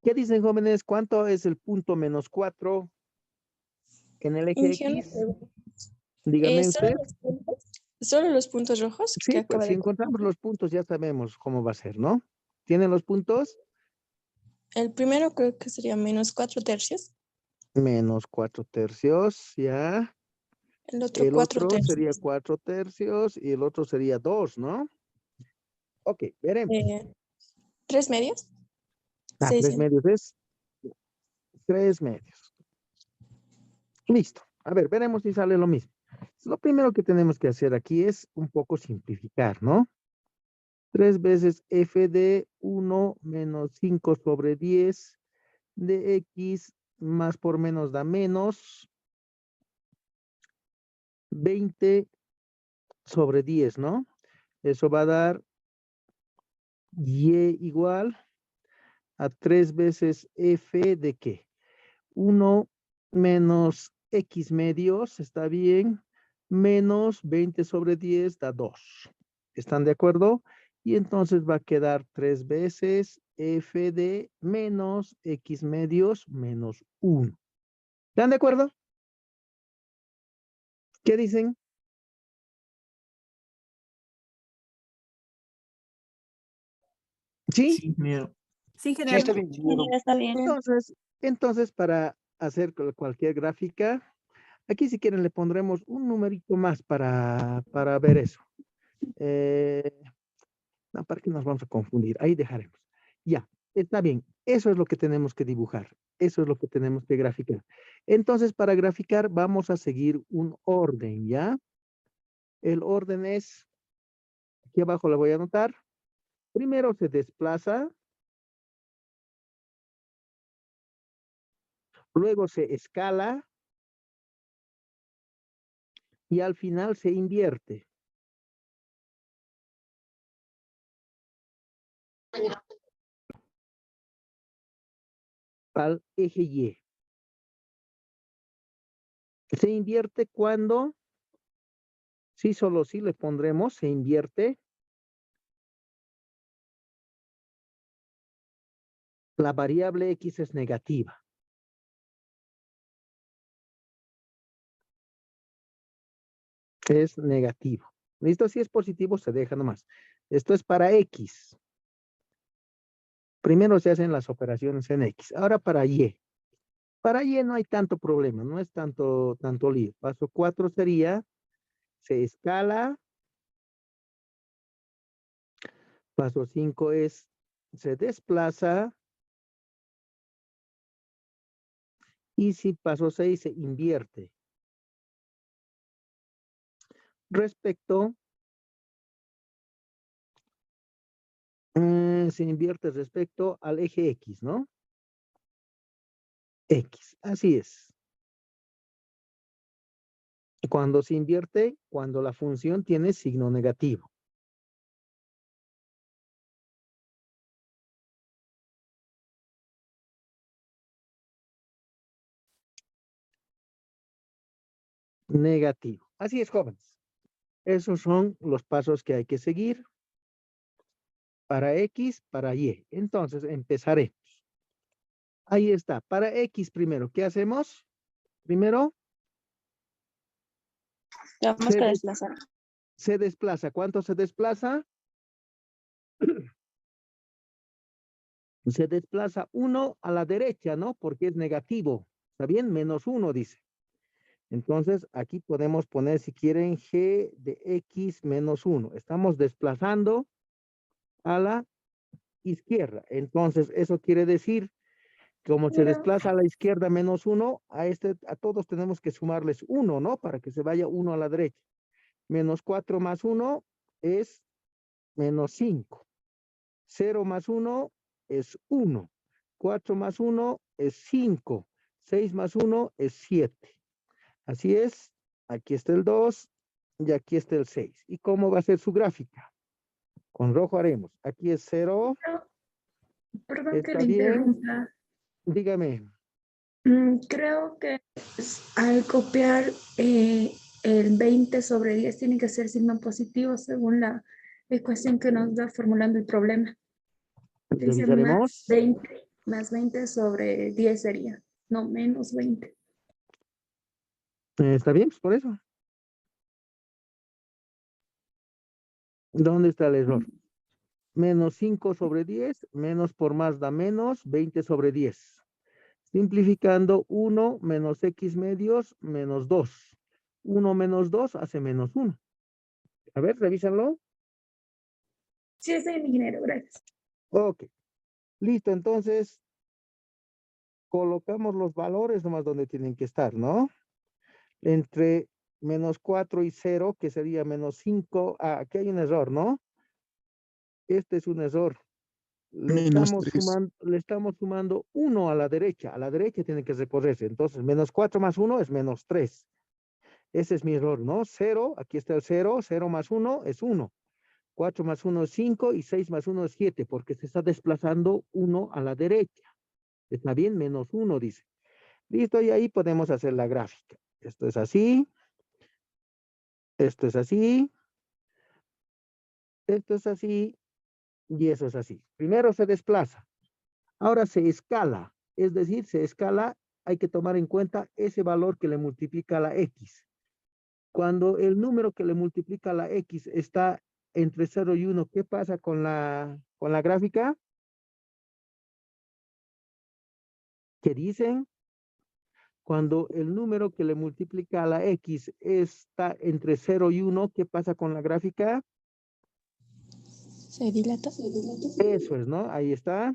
¿Qué dicen, jóvenes? ¿Cuánto es el punto menos 4 en el eje X? Dígame usted. Solo los puntos rojos que Sí, acaba pues si de encontramos los puntos ya sabemos cómo va a ser, ¿no? ¿Tienen los puntos? El primero creo que sería -4/3. Menos 4/3, ya. El otro El 4 otro tercios. sería 4/3 y el otro sería 2, ¿no? Ok, veremos. 3 medios. 3 medios es 3 medios. Listo. A ver, veremos si sale lo mismo. Lo primero que tenemos que hacer aquí es un poco simplificar, ¿no? 3 veces f de 1 menos 5/10 de x más por menos da menos 20/10, ¿no? Eso va a dar y igual a 3 veces f de ¿qué? 1 menos x medios, ¿está bien? Menos 20/10 da 2. ¿Están de acuerdo? Y entonces va a quedar 3 veces f de menos x medios menos 1. ¿Están de acuerdo? ¿Qué dicen? ¿Sí? Sí, ingeniero. Sí, Sí, está bien, ingeniero. Está bien. Entonces, para hacer cualquier gráfica, aquí si quieren le pondremos un numerito más para ver eso. No, ¿para qué nos vamos a confundir? Ahí dejaremos. Ya, está bien. Eso es lo que tenemos que dibujar. Eso es lo que tenemos que graficar. Entonces, para graficar vamos a seguir un orden, ¿ya? El orden es, aquí abajo lo voy a anotar. Primero se desplaza. Luego se escala. y al final se invierte. Al eje Y. Se invierte cuando, sí, solo sí le pondremos, se invierte la variable X es negativa. Es negativo. ¿Listo? Si es positivo, se deja nomás. Esto es para X. Primero se hacen las operaciones en X. Ahora para Y. Para Y no hay tanto problema, no es tanto lío. Paso 4 sería, se escala. Paso 5 es, se desplaza. Y si paso 6 se invierte. Respecto, se invierte respecto al eje X, ¿no? X, así es. Cuando se invierte, cuando la función tiene signo negativo. Negativo. Así es, jóvenes. Esos son los pasos que hay que seguir para X, para Y. Entonces, empezaremos. Ahí está. Para X primero, ¿qué hacemos? Primero, Vamos a desplazar. se desplaza. ¿Cuánto se desplaza? Se desplaza 1 a la derecha, ¿no? Porque es negativo. ¿Está bien? -1 dice. Entonces, aquí podemos poner, si quieren, G de X -1. Estamos desplazando a la izquierda. Entonces, eso quiere decir, como se desplaza a la izquierda -1, a todos tenemos que sumarles 1, ¿no? Para que se vaya 1 a la derecha. -4 más 1 es -5. 0 más 1 es 1. 4 más 1 es 5. 6 más 1 es 7. Así es. Aquí está el 2 y aquí está el 6. ¿Y cómo va a ser su gráfica? Con rojo haremos. Aquí es 0. Perdón que ¿Está le bien? interrumpa. Dígame. Creo que al copiar el 20 sobre 10 tiene que ser signo positivo según la ecuación que nos da formulando el problema. Dice Revisaremos. más 20 sobre 10 sería, no menos 20. ¿Está bien? Pues por eso. ¿Dónde está el error? -5 sobre 10, menos por más da menos, 20 sobre 10. Simplificando, 1 menos X medios, menos 2. 1 menos 2 hace -1. A ver, revísenlo. Sí, estoy en ingeniero, gracias. Ok. Listo, entonces, colocamos los valores nomás donde tienen que estar, ¿no? Entre -4 y 0, que sería -5. Ah, aquí hay un error, ¿no? Este es un error. Le estamos sumando 1 a la derecha. A la derecha tiene que recorrerse. Entonces, -4 más 1 es -3. Ese es mi error, ¿no? 0, aquí está el 0. 0 más 1 es 1. 4 más 1 es 5 y 6 más 1 es 7, porque se está desplazando 1 a la derecha. ¿Está bien? -1 dice. Listo, y ahí podemos hacer la gráfica. Esto es así. Esto es así. Esto es así. Y eso es así. Primero se desplaza. Ahora se escala. Es decir, se escala, hay que tomar en cuenta ese valor que le multiplica a la X. Cuando el número que le multiplica a la X está entre 0 y 1, ¿qué pasa con la gráfica? ¿Qué dicen? Cuando el número que le multiplica a la X está entre 0 y 1, ¿qué pasa con la gráfica? Se dilata. Eso es, ¿no? Ahí está.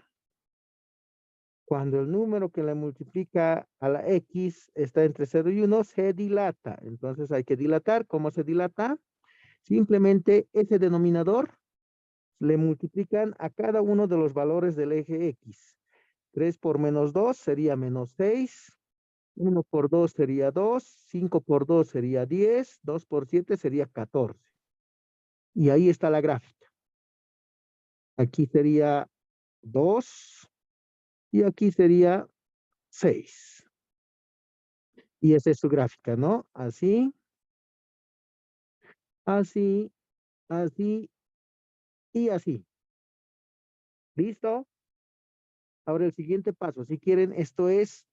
Cuando el número que le multiplica a la X está entre 0 y 1, se dilata. Entonces hay que dilatar. ¿Cómo se dilata? Simplemente ese denominador le multiplican a cada uno de los valores del eje X. 3 por -2 sería -6. 1 por 2 sería 2, 5 por 2 sería 10, 2 por 7 sería 14. Y ahí está la gráfica. Aquí sería 2 y aquí sería 6. Y esa es su gráfica, ¿no? Así, así, así y así. ¿Listo? Ahora el siguiente paso, si quieren, esto es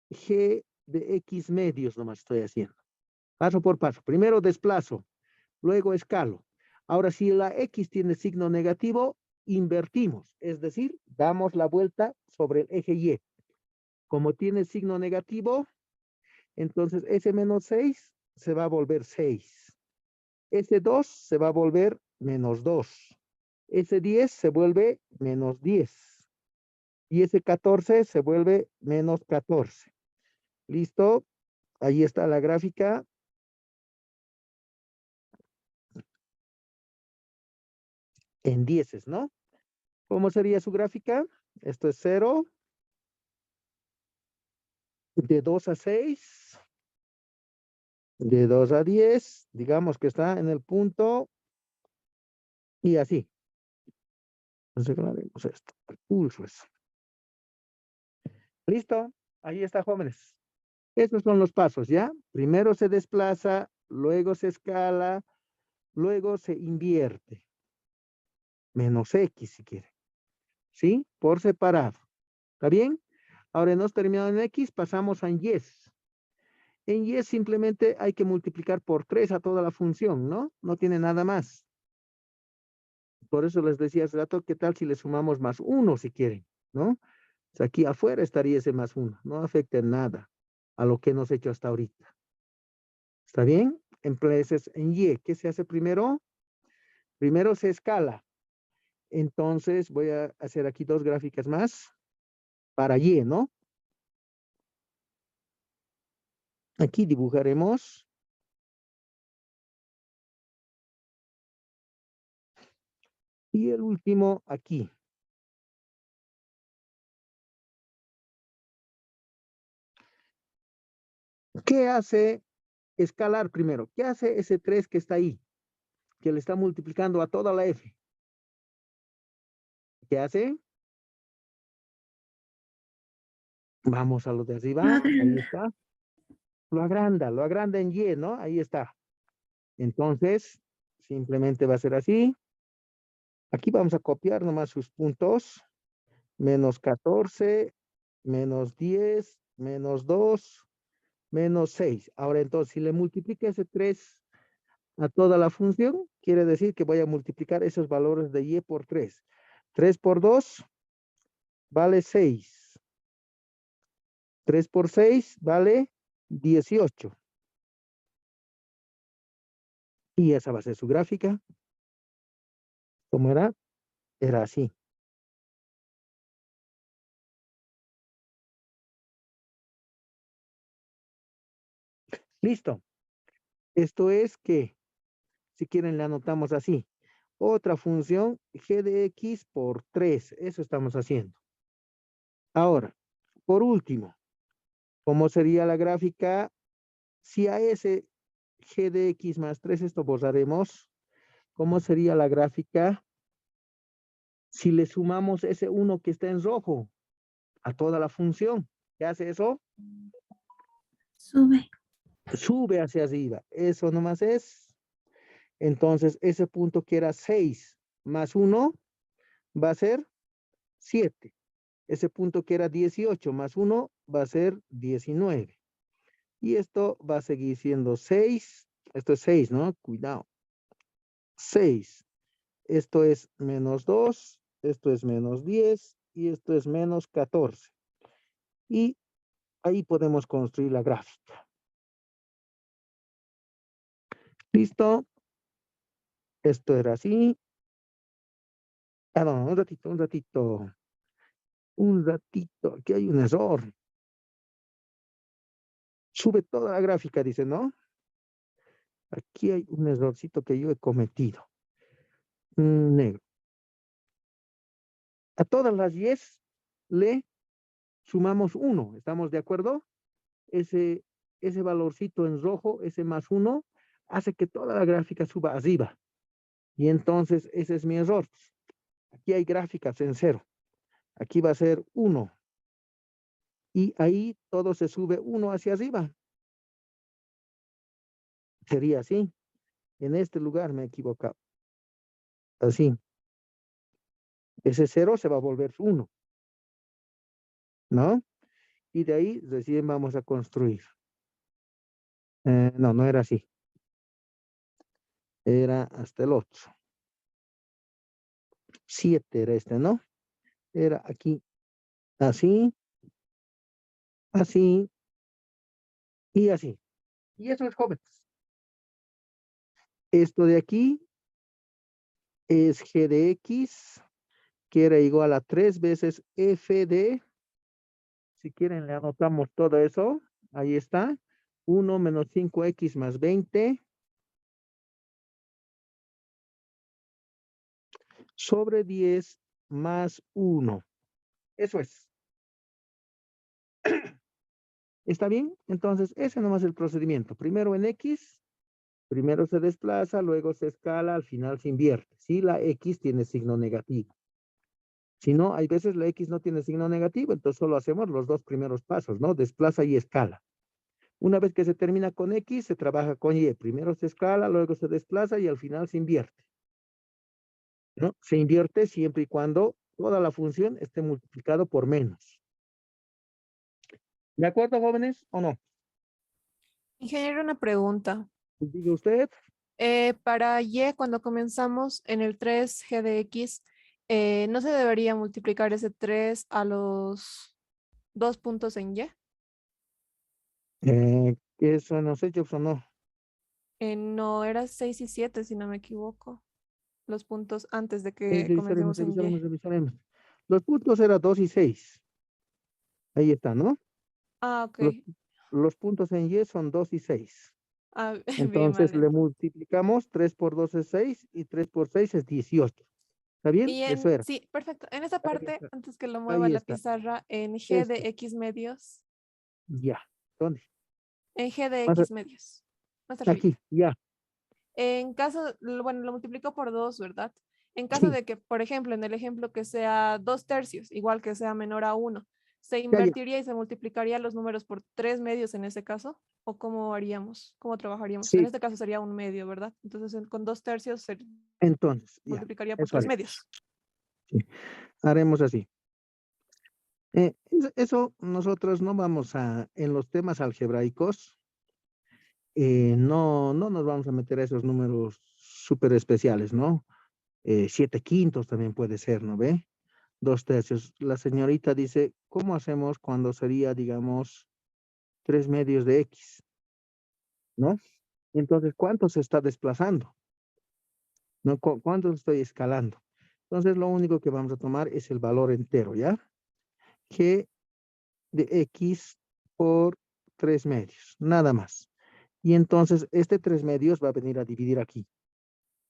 G de X medios, nomás estoy haciendo. Paso por paso. Primero desplazo, luego escalo. Ahora, si la X tiene signo negativo, invertimos, es decir, damos la vuelta sobre el eje Y. Como tiene signo negativo, entonces ese menos 6 se va a volver 6. Ese 2 se va a volver menos 2. Ese 10 se vuelve menos 10. Y ese 14 se vuelve menos 14. ¿Listo? Ahí está la gráfica. En dieces, ¿no? ¿Cómo sería su gráfica? Esto es 0. De 2 a 6. De 2 a 10. Digamos que está en el punto. Y así. Entonces, haremos esto. El pulso es. ¿Listo? Ahí está, jóvenes. Estos son los pasos, ¿ya? Primero se desplaza, luego se escala, luego se invierte. Menos X si quiere. ¿Sí? Por separado. ¿Está bien? Ahora hemos terminado en X, pasamos a Y. En Y simplemente hay que multiplicar por 3 a toda la función, ¿no? No tiene nada más. Por eso les decía hace rato, ¿qué tal si le sumamos más 1 si quieren? ¿No? O sea, aquí afuera estaría ese más 1. No afecta en nada a lo que hemos hecho hasta ahorita. ¿Está bien? Entonces, en Y, ¿qué se hace primero? Primero se escala. Entonces, voy a hacer aquí 2 gráficas más para Y, ¿no? Aquí dibujaremos. Y el último aquí. ¿Qué hace escalar primero? ¿Qué hace ese 3 que está ahí? Que le está multiplicando a toda la F. ¿Qué hace? Vamos a lo de arriba. Ahí está. Lo agranda en Y, ¿no? Ahí está. Entonces, simplemente va a ser así. Aquí vamos a copiar nomás sus puntos. Menos 14, menos 10, menos 2, menos 6. Ahora entonces, si le multiplica ese 3 a toda la función, quiere decir que voy a multiplicar esos valores de Y por 3. 3 por 2 vale 6. 3 por 6 vale 18. Y esa va a ser su gráfica. ¿Cómo era? Era así. Listo. Esto es que, si quieren, le anotamos así. Otra función, g de x por 3. Eso estamos haciendo. Ahora, por último, ¿cómo sería la gráfica? Si a ese g de x más 3, esto borraremos. ¿Cómo sería la gráfica si le sumamos ese 1 que está en rojo a toda la función? ¿Qué hace eso? Sube. Sube hacia arriba. Eso nomás es. Entonces, ese punto que era 6 más 1 va a ser 7. Ese punto que era 18 más 1 va a ser 19. Y esto va a seguir siendo 6. Esto es 6, ¿no? Cuidado. 6. Esto es menos 2. Esto es menos 10. Y esto es menos 14. Y ahí podemos construir la gráfica. ¿Listo? Esto era así. Ah, no, un ratito, un ratito. Un ratito. Aquí hay un error. Sube toda la gráfica, dice, ¿no? Aquí hay un errorcito que yo he cometido. Negro. A todas las 10 le sumamos 1. ¿Estamos de acuerdo? ese valorcito en rojo, ese +1, hace que toda la gráfica suba arriba. Y entonces ese es mi error. Aquí hay gráficas en 0. Aquí va a ser 1. Y ahí todo se sube 1 hacia arriba. Sería así. En este lugar me he equivocado. Así. Ese 0 se va a volver 1. ¿No? Y de ahí recién vamos a construir. No, no era así. Era hasta el 8. 7 era este, ¿no? Era aquí. Así. Así. Y así. Y eso es, jóvenes. Esto de aquí es g de x, que era igual a 3 veces f de, si quieren le anotamos todo eso, ahí está, 1 menos 5x más 20 sobre 10 más 1. Eso es. ¿Está bien? Entonces, ese nomás es el procedimiento. Primero en x, primero se desplaza, luego se escala, al final se invierte. Si la x tiene signo negativo. Si no, hay veces la x no tiene signo negativo, entonces solo hacemos los 2 primeros pasos, ¿no? Desplaza y escala. Una vez que se termina con x, se trabaja con y. Primero se escala, luego se desplaza y al final se invierte. ¿No? Se invierte siempre y cuando toda la función esté multiplicado por menos. ¿De acuerdo, jóvenes, o no? Ingeniero, una pregunta. Diga usted. Para y, cuando comenzamos en el 3g de x, ¿no se debería multiplicar ese 3 a los 2 puntos en y? ¿Eso nos hechos o no? No, era 6 y 7, si no me equivoco. Los puntos antes de que Revisaremos, comencemos en y. revisaremos. Los puntos eran 2 y 6. Ahí está, ¿no? Ah, ok. Los puntos en y son 2 y 6. Ah, bien, Entonces vale. le multiplicamos, 3 por 2 es 6 y 3 por 6 es 18. ¿Está bien? Y Eso era. sí, perfecto. En esa Ahí parte, está. antes que lo mueva Ahí la está. pizarra, en g de Esto. x medios. Ya. ¿Dónde? En g de Más x medios. Más arriba. aquí, ya. En caso, bueno, lo multiplico por 2, ¿verdad? En caso Sí, de que, por ejemplo, en el ejemplo que sea 2/3, igual que sea menor a 1, ¿se ya. invertiría y se multiplicaría los números por 3 medios en ese caso? ¿O cómo haríamos? ¿Cómo trabajaríamos? En Sí, este caso sería 1 medio, ¿verdad? Entonces con 2/3 se entonces, ya. multiplicaría por Eso 3 haremos. medios. Sí. Haremos así. Eso nosotros no vamos en los temas algebraicos, no nos vamos a meter a esos números súper especiales, ¿no? 7/5 también puede ser, ¿no ve? 2/3. La señorita dice, ¿cómo hacemos cuando sería, digamos, 3 medios de x? ¿No? Entonces, ¿cuánto se está desplazando? ¿No? ¿Cuánto estoy escalando? Entonces, lo único que vamos a tomar es el valor entero, ¿ya? G de x por 3 medios, nada más. Y entonces, este 3 medios va a venir a dividir aquí.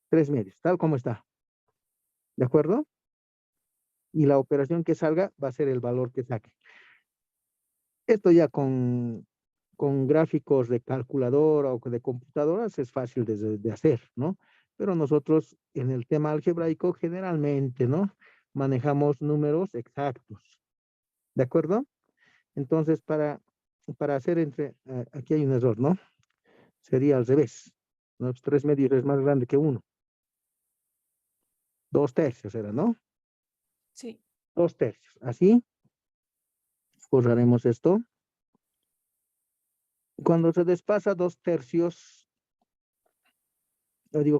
3 medios, tal como está. ¿De acuerdo? Y la operación que salga va a ser el valor que saque. Esto ya con gráficos de calculadora o de computadoras es fácil de hacer, ¿no? Pero nosotros en el tema algebraico generalmente, ¿no? Manejamos números exactos, ¿de acuerdo? Entonces, para hacer aquí hay un error, ¿no? Sería al revés, ¿no? 3 medios es más grande que 1. 2/3 era, ¿no? Sí. 2/3, así. Borraremos esto. Cuando se despasa 2/3, yo digo,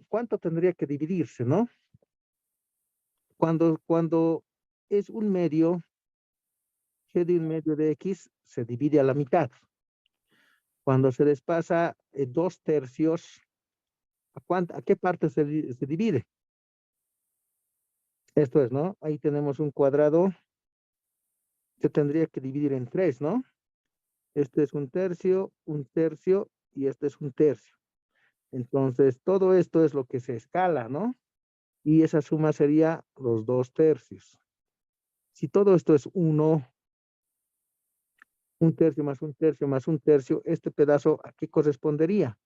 ¿cuánto tendría que dividirse, no? Cuando es un medio, g de un medio de x se divide a la mitad. Cuando se despasa 2/3, ¿a qué parte se divide? Esto es, ¿no? Ahí tenemos un cuadrado. Se tendría que dividir en 3, ¿no? Este es 1/3 y este es 1/3. Entonces, todo esto es lo que se escala, ¿no? Y esa suma sería los 2/3. Si todo esto es 1, Un tercio más un tercio más un tercio. Este pedazo, ¿a qué correspondería?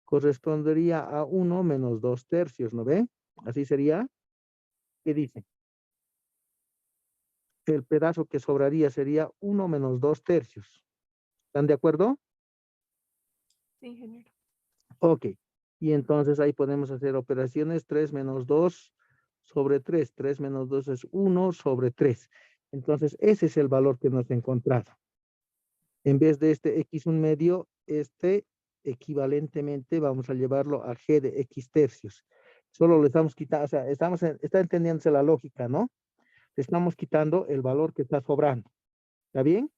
Correspondería a 1 menos 2 tercios, ¿no ve? Así sería. ¿Qué dice? El pedazo que sobraría sería 1 menos 2 tercios. ¿Están de acuerdo? Sí, ingeniero. Ok. Y entonces ahí podemos hacer operaciones 3 menos 2 sobre 3. 3 menos 2 es 1 sobre 3. Entonces ese es el valor que nos ha encontrado. En vez de este x1/2, este equivalentemente vamos a llevarlo a g de x tercios. Solo le estamos quitando, o sea, está entendiéndose la lógica, ¿no? Le estamos quitando el valor que está sobrando. ¿Está bien?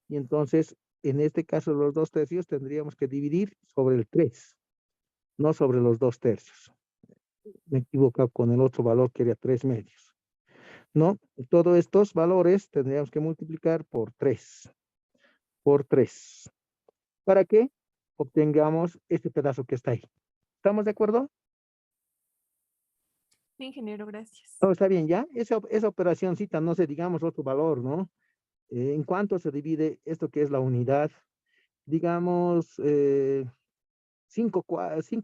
Y entonces, en este caso, los 2 tercios tendríamos que dividir sobre el 3, no sobre los 2 tercios. Me he equivocado con el otro valor que era 3 medios. ¿No? Todos estos valores tendríamos que multiplicar por 3. Por 3. ¿Para qué? Obtengamos este pedazo que está ahí. ¿Estamos de acuerdo? Sí, ingeniero, gracias. Oh, está bien, ya. Esa operacióncita, no sé, digamos otro valor, ¿no? ¿En cuánto se divide esto que es la unidad? Digamos, 5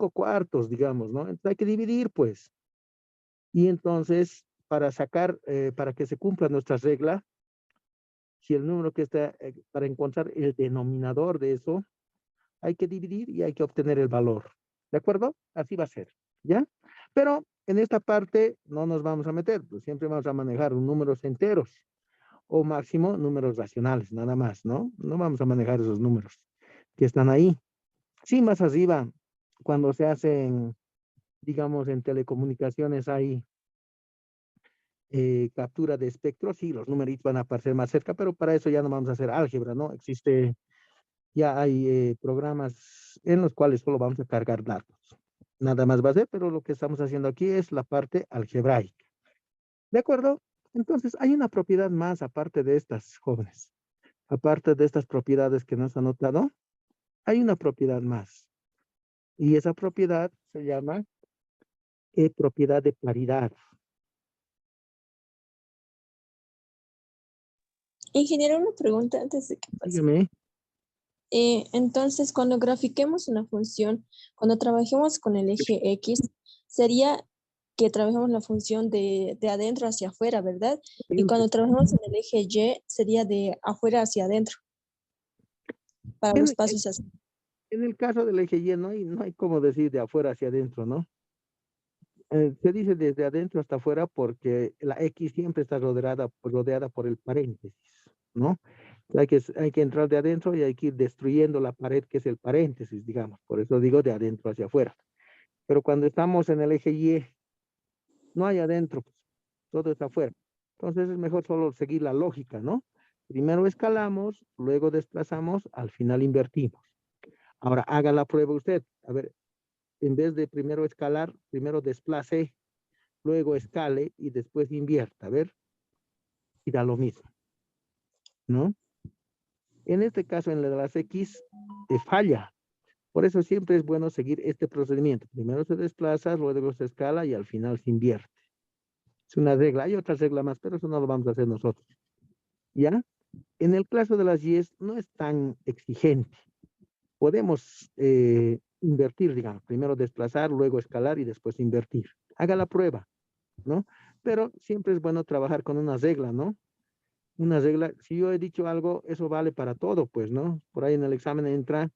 cuartos, digamos, ¿no? Entonces hay que dividir, pues. Y entonces, para sacar, para que se cumpla nuestra regla, si el número que está, para encontrar el denominador de eso, hay que dividir y hay que obtener el valor. ¿De acuerdo? Así va a ser, ¿ya? Pero en esta parte no nos vamos a meter, pues siempre vamos a manejar números enteros o máximo números racionales, nada más, ¿no? No vamos a manejar esos números que están ahí. Sí, más arriba, cuando se hacen, digamos, en telecomunicaciones hay captura de espectro, sí, los numeritos van a aparecer más cerca, pero para eso ya no vamos a hacer álgebra, ¿no? Ya hay programas en los cuales solo vamos a cargar datos. Nada más va a ser, pero lo que estamos haciendo aquí es la parte algebraica. ¿De acuerdo? Entonces, hay una propiedad más aparte de estas, jóvenes. Aparte de estas propiedades que nos han notado, hay una propiedad más. Y esa propiedad se llama propiedad de paridad. Ingeniero, una pregunta antes de que pase. Dígame. Entonces, cuando grafiquemos una función, cuando trabajemos con el eje X, sería que trabajemos la función de adentro hacia afuera, ¿verdad? Y cuando trabajemos en el eje Y, sería de afuera hacia adentro, para los pasos así. En el caso del eje Y no hay como decir de afuera hacia adentro, ¿no? Se dice desde adentro hasta afuera porque la X siempre está rodeada por el paréntesis, ¿no? Hay que entrar de adentro y hay que ir destruyendo la pared que es el paréntesis, digamos. Por eso digo de adentro hacia afuera. Pero cuando estamos en el eje Y, no hay adentro, pues, todo está afuera. Entonces es mejor solo seguir la lógica, ¿no? Primero escalamos, luego desplazamos, al final invertimos. Ahora haga la prueba usted. A ver, en vez de primero escalar, primero desplace, luego escale y después invierta. A ver, y da lo mismo, ¿no? En este caso, en la de las X, falla. Por eso siempre es bueno seguir este procedimiento. Primero se desplaza, luego se escala y al final se invierte. Es una regla. Hay otra regla más, pero eso no lo vamos a hacer nosotros. ¿Ya? En el caso de las Y no es tan exigente. Podemos invertir, digamos. Primero desplazar, luego escalar y después invertir. Haga la prueba, ¿no? Pero siempre es bueno trabajar con una regla, ¿no? Una regla, si yo he dicho algo, eso vale para todo, pues, ¿no? Por ahí en el examen entra,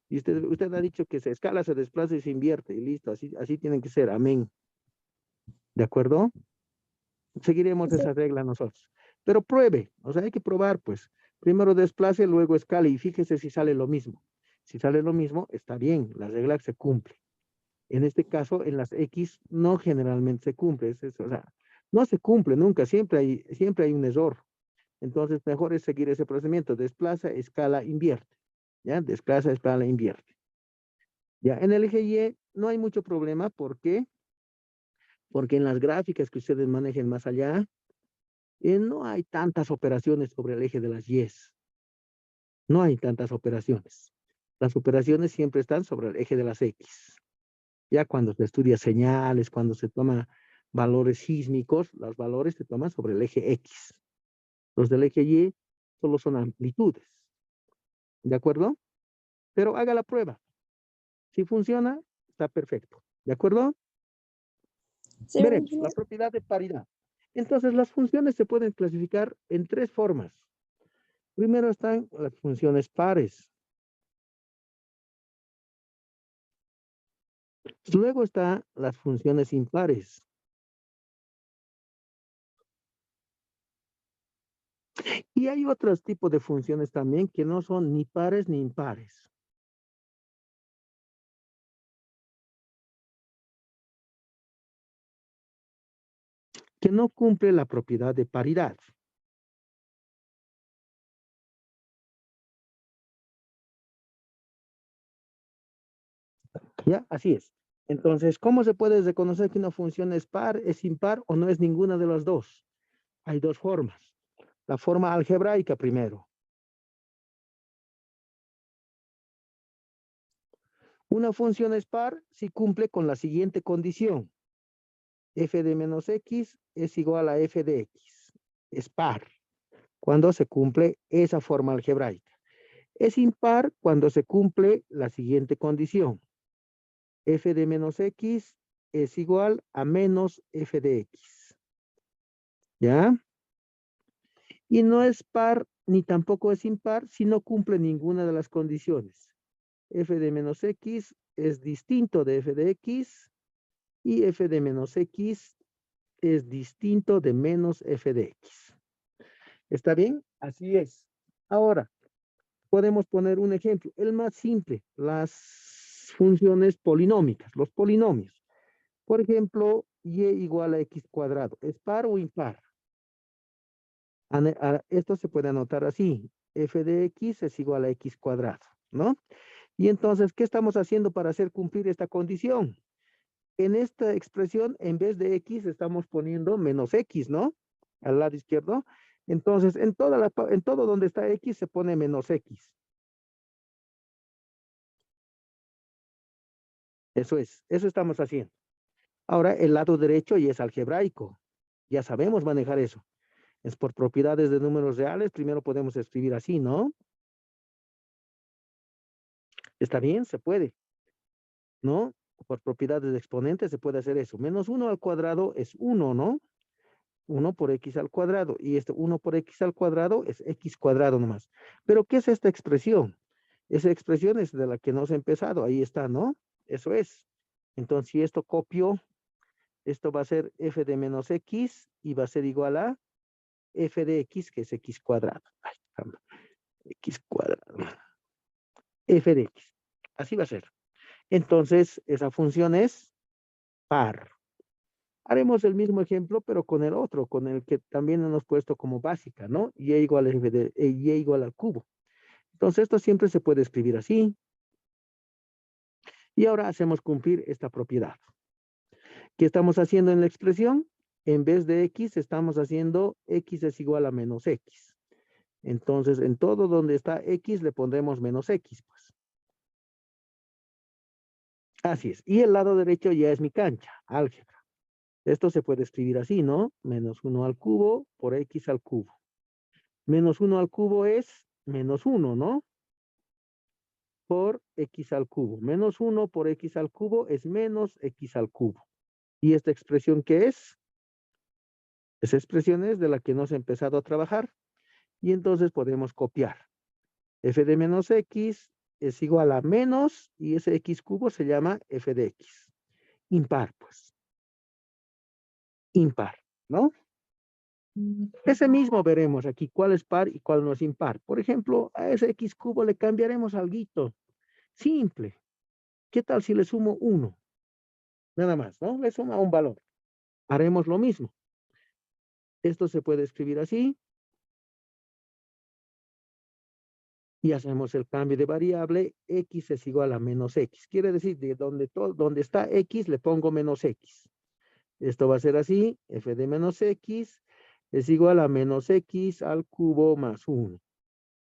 y usted ha dicho que se escala, se desplaza y se invierte, y listo, así tienen que ser, amén. ¿De acuerdo? Seguiremos esa regla nosotros. Pero pruebe, o sea, hay que probar, pues. Primero desplace, luego escale, y fíjese si sale lo mismo. Si sale lo mismo, está bien, la regla se cumple. En este caso, en las X no generalmente se cumple, o sea, no se cumple nunca, siempre hay un error. Entonces, mejor es seguir ese procedimiento. Desplaza, escala, invierte. ¿Ya? Desplaza, escala, invierte. Ya, en el eje Y no hay mucho problema. ¿Por qué? Porque en las gráficas que ustedes manejen más allá, no hay tantas operaciones sobre el eje de las Y. No hay tantas operaciones. Las operaciones siempre están sobre el eje de las X. Ya cuando se estudia señales, cuando se toman valores sísmicos, los valores se toman sobre el eje X. Los del eje Y solo son amplitudes. ¿De acuerdo? Pero haga la prueba. Si funciona, está perfecto. ¿De acuerdo? Sí, Veremos la ingeniero. propiedad de paridad. Entonces, las funciones se pueden clasificar en tres formas. Primero están las funciones pares. Luego están las funciones impares. Y hay otros tipos de funciones también que no son ni pares ni impares. Que no cumple la propiedad de paridad. ¿Ya? Así es. Entonces, ¿cómo se puede reconocer que una función es par, es impar o no es ninguna de las dos? Hay dos formas. La forma algebraica primero. Una función es par si cumple con la siguiente condición. F de menos X es igual a F de X. Es par cuando se cumple esa forma algebraica. Es impar cuando se cumple la siguiente condición. F de menos X es igual a menos F de X. ¿Ya? Y no es par ni tampoco es impar si no cumple ninguna de las condiciones. F de menos X es distinto de F de X y F de menos X es distinto de menos F de X. ¿Está bien? Así es. Ahora, podemos poner un ejemplo, el más simple, las funciones polinómicas, los polinomios. Por ejemplo, y igual a x cuadrado, ¿es par o impar? Esto se puede anotar así, f de x es igual a x cuadrado, ¿no? Y entonces, ¿qué estamos haciendo para hacer cumplir esta condición? En esta expresión, en vez de x, estamos poniendo menos x, ¿no? Al lado izquierdo. Entonces, en todo donde está x se pone menos x. Eso estamos haciendo. Ahora, el lado derecho ya es algebraico. Ya sabemos manejar eso. Es por propiedades de números reales. Primero podemos escribir así, ¿no? ¿Está bien? Se puede. ¿No? Por propiedades de exponentes se puede hacer eso. Menos 1 al cuadrado es 1, ¿no? 1 por x al cuadrado. Y este 1 por x al cuadrado es x cuadrado nomás. Pero, ¿qué es esta expresión? Esa expresión es de la que nos ha empezado. Ahí está, ¿no? Eso es. Entonces, si esto copio, esto va a ser f de menos x y va a ser igual a f de x, que es x cuadrado. Ay, caramba. X cuadrado. F de x. Así va a ser. Entonces, esa función es par. Haremos el mismo ejemplo, pero con el otro, con el que también hemos puesto como básica, ¿no? Y igual a f de y igual al cubo. Entonces, esto siempre se puede escribir así. Y ahora hacemos cumplir esta propiedad. ¿Qué estamos haciendo en la expresión? En vez de x, estamos haciendo x es igual a menos x. Entonces, en todo donde está x, le pondremos menos x, pues. Así es. Y el lado derecho ya es mi cancha, álgebra. Esto se puede escribir así, ¿no? Menos 1 al cubo por x al cubo. Menos 1 al cubo es menos 1, ¿no? Por x al cubo. Menos 1 por x al cubo es menos x al cubo. ¿Y esta expresión qué es? Esa expresión es de la que hemos empezado a trabajar. Y entonces podemos copiar. F de menos x es igual a menos, y ese x cubo se llama f de x. Impar, pues. Impar, ¿no? Ese mismo veremos aquí cuál es par y cuál no es impar. Por ejemplo, a ese x cubo le cambiaremos algo simple. ¿Qué tal si le sumo 1? Nada más, ¿no? Le suma un valor. Haremos lo mismo. Esto se puede escribir así. Y hacemos el cambio de variable, x es igual a menos x. Quiere decir, de donde está x, le pongo menos x. Esto va a ser así, f de menos x es igual a menos x al cubo más 1.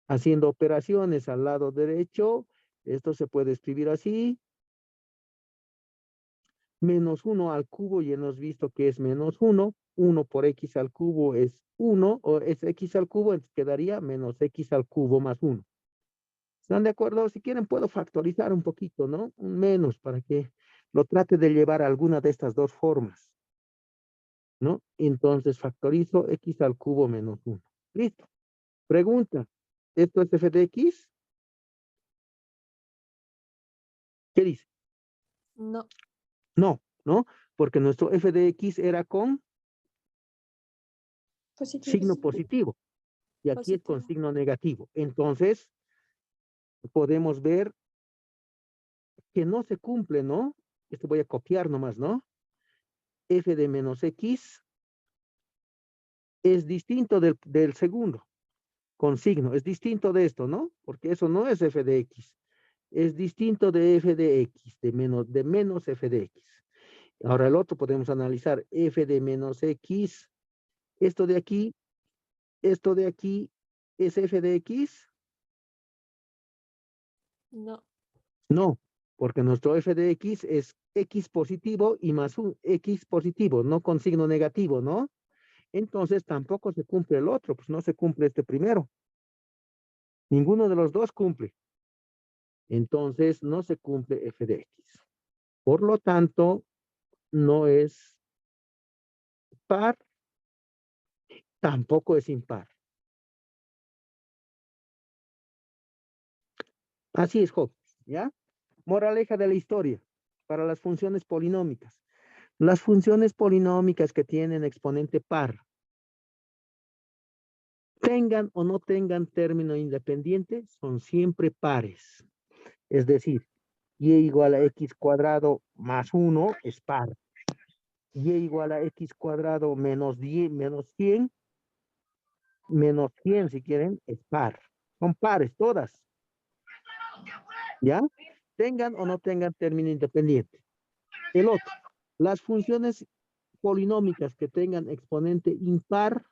Haciendo operaciones al lado derecho, esto se puede escribir así. Menos 1 al cubo, ya hemos visto que es menos 1. 1 por x al cubo es 1, o es x al cubo, entonces quedaría menos x al cubo más 1. ¿Están de acuerdo? Si quieren puedo factorizar un poquito, ¿no? Un menos para que lo trate de llevar a alguna de estas dos formas, ¿no? Entonces factorizo x al cubo menos 1. Listo. Pregunta. ¿Esto es f de x? ¿Qué dice? No. No, ¿no? Porque nuestro f de x era con signo positivo. Y aquí es con Positivo. signo negativo. Entonces, podemos ver que no se cumple, ¿no? Esto voy a copiar nomás, ¿no? F de menos x es distinto del segundo, con signo. Es distinto de esto, ¿no? Porque eso no es f de x. Es distinto de f de x, de menos f de x. Ahora el otro podemos analizar f de menos x. Esto de aquí, ¿es f de x? No. No, porque nuestro f de x es x positivo y más un x positivo, no con signo negativo, ¿no? Entonces tampoco se cumple el otro, pues no se cumple este primero. Ninguno de los dos cumple. Entonces no se cumple f de x. Por lo tanto, no es par, tampoco es impar. Así es, Job, ¿ya? Moraleja de la historia para las funciones polinómicas. Las funciones polinómicas que tienen exponente par, tengan o no tengan término independiente, son siempre pares. Es decir, y igual a x cuadrado más 1 es par. Y igual a x cuadrado menos 10, menos 100 si quieren, es par. Son pares todas. ¿Ya? Tengan o no tengan término independiente. El otro, las funciones polinómicas que tengan exponente impar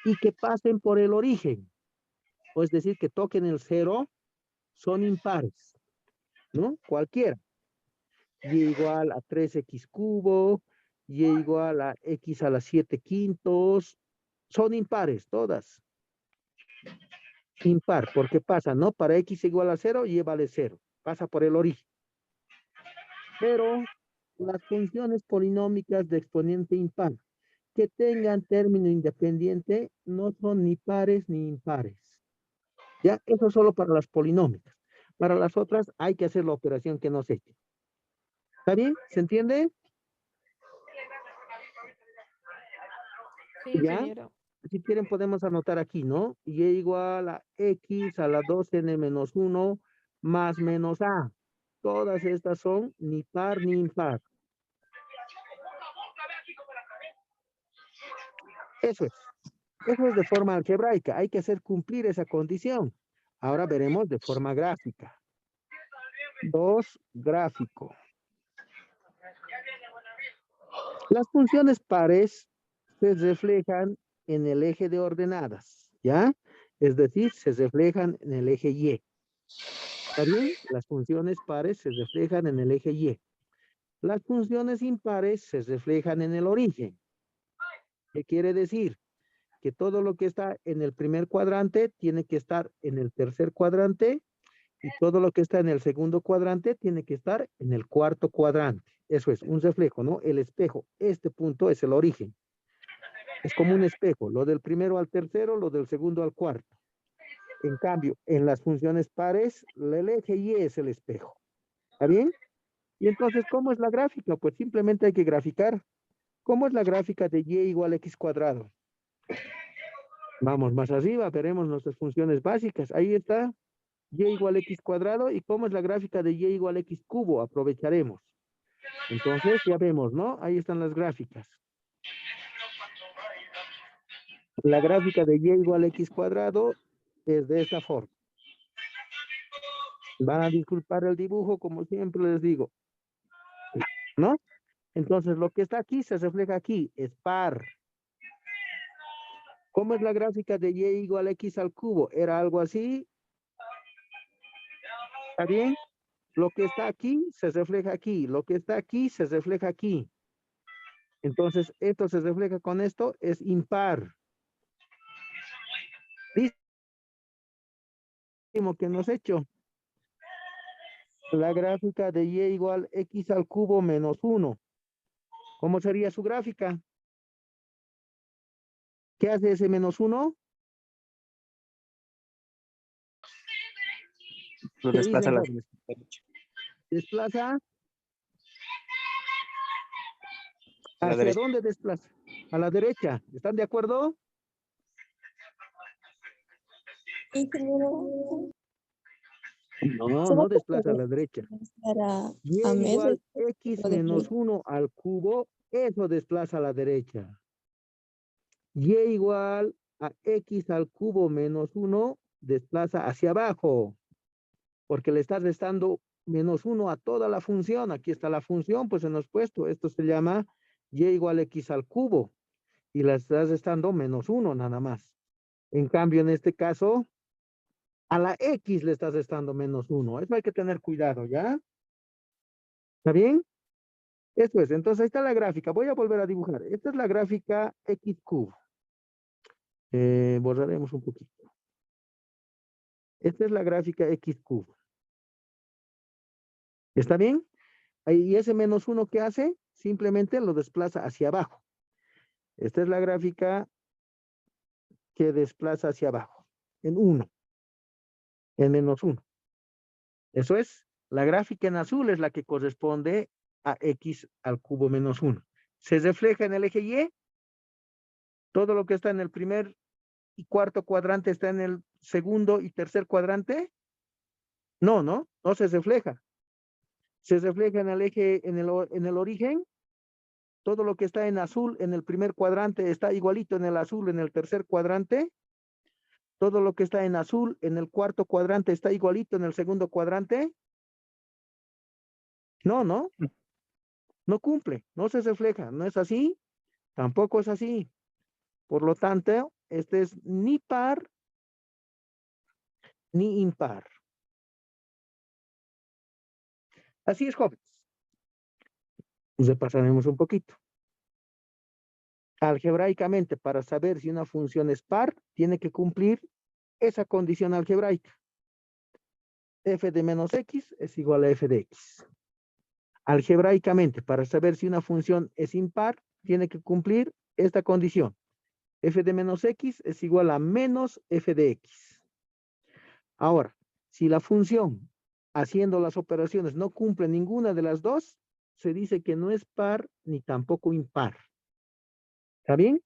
y que pasen por el origen. O es decir, que toquen el 0, son impares. ¿No? Cualquiera. Y igual a 3x cubo, y igual a x a la 7 quintos. Son impares todas. Impar, porque pasa, ¿no? Para x igual a 0, y vale 0. Pasa por el origen. Pero las funciones polinómicas de exponente impar que tengan término independiente no son ni pares ni impares. ¿Ya? Eso solo para las polinómicas. Para las otras hay que hacer la operación que nos eche. ¿Está bien? ¿Se entiende? Sí, ¿Ya? ingeniero. Si quieren podemos anotar aquí, ¿no? Y igual a x a la 2n menos 1 más menos a. Todas estas son ni par ni impar. Eso es. Eso es de forma algebraica. Hay que hacer cumplir esa condición. Ahora veremos de forma gráfica. 2, gráfico. Las funciones pares se reflejan en el eje de ordenadas, ¿ya? Es decir, se reflejan en el eje Y. ¿Está bien? Las funciones pares se reflejan en el eje Y. Las funciones impares se reflejan en el origen. ¿Qué quiere decir? Que todo lo que está en el primer cuadrante tiene que estar en el tercer cuadrante y todo lo que está en el segundo cuadrante tiene que estar en el cuarto cuadrante. Eso es un reflejo, ¿no? El espejo, este punto es el origen. Es como un espejo, lo del primero al tercero, lo del segundo al cuarto. En cambio, en las funciones pares, el eje Y es el espejo. ¿Está bien? Y entonces, ¿cómo es la gráfica? Pues simplemente hay que graficar. ¿Cómo es la gráfica de Y igual a X cuadrado? Vamos más arriba, veremos nuestras funciones básicas. Ahí está, Y igual a X cuadrado. ¿Y cómo es la gráfica de Y igual a X cubo? Aprovecharemos. Entonces, ya vemos, ¿no? Ahí están las gráficas. La gráfica de Y igual a X cuadrado es de esta forma. Van a disculpar el dibujo, como siempre les digo. ¿No? Entonces, lo que está aquí se refleja aquí, es par. ¿Cómo es la gráfica de Y igual a X al cubo? ¿Era algo así? ¿Está bien? Lo que está aquí se refleja aquí. Lo que está aquí se refleja aquí. Entonces, esto se refleja con esto, es impar. ¿Listo? Que nos hecho. La gráfica de y igual x al cubo menos 1. ¿Cómo sería su gráfica? ¿Qué hace ese menos 1? Lo ¿Qué desplaza a dicen, la jóvenes? Desplaza. ¿Hacia derecha. dónde desplaza? A la derecha. ¿Están de acuerdo? Ingeniero, No, ¿será no que desplaza a la derecha. Y a medio igual x o de menos pie? 1 al cubo, eso desplaza a la derecha. Y igual a x al cubo menos 1 desplaza hacia abajo, porque le estás restando menos 1 a toda la función. Aquí está la función, pues en los puestos. Esto se llama y igual x al cubo. Y le estás restando menos 1 nada más. En cambio, en este caso, a la x le estás restando menos 1. Eso hay que tener cuidado, ¿ya? ¿Está bien? Esto es. Entonces, ahí está la gráfica. Voy a volver a dibujar. Esta es la gráfica x cubo. Borraremos un poquito. Esta es la gráfica x cubo. ¿Está bien? Y ese menos 1 que hace, simplemente lo desplaza hacia abajo. Esta es la gráfica que desplaza hacia abajo, en 1, en menos 1. Eso es, la gráfica en azul es la que corresponde a x al cubo menos 1. ¿Se refleja en el eje Y? ¿Todo lo que está en el primer y cuarto cuadrante está en el segundo y tercer cuadrante? No, no se refleja. ¿Se refleja en el eje, en el origen? Todo lo que está en azul en el primer cuadrante está igualito en el azul en el tercer cuadrante. Todo lo que está en azul en el cuarto cuadrante está igualito en el segundo cuadrante. No cumple, no se refleja, no es así, tampoco es así. Por lo tanto, este es ni par ni impar. Así es, jóvenes. Repasaremos un poquito. Algebraicamente, para saber si una función es par, tiene que cumplir esa condición algebraica. F de menos x es igual a f de x. Algebraicamente, para saber si una función es impar, tiene que cumplir esta condición. F de menos x es igual a menos f de x. Ahora, si la función, haciendo las operaciones, no cumple ninguna de las dos, se dice que no es par ni tampoco impar. ¿Está bien?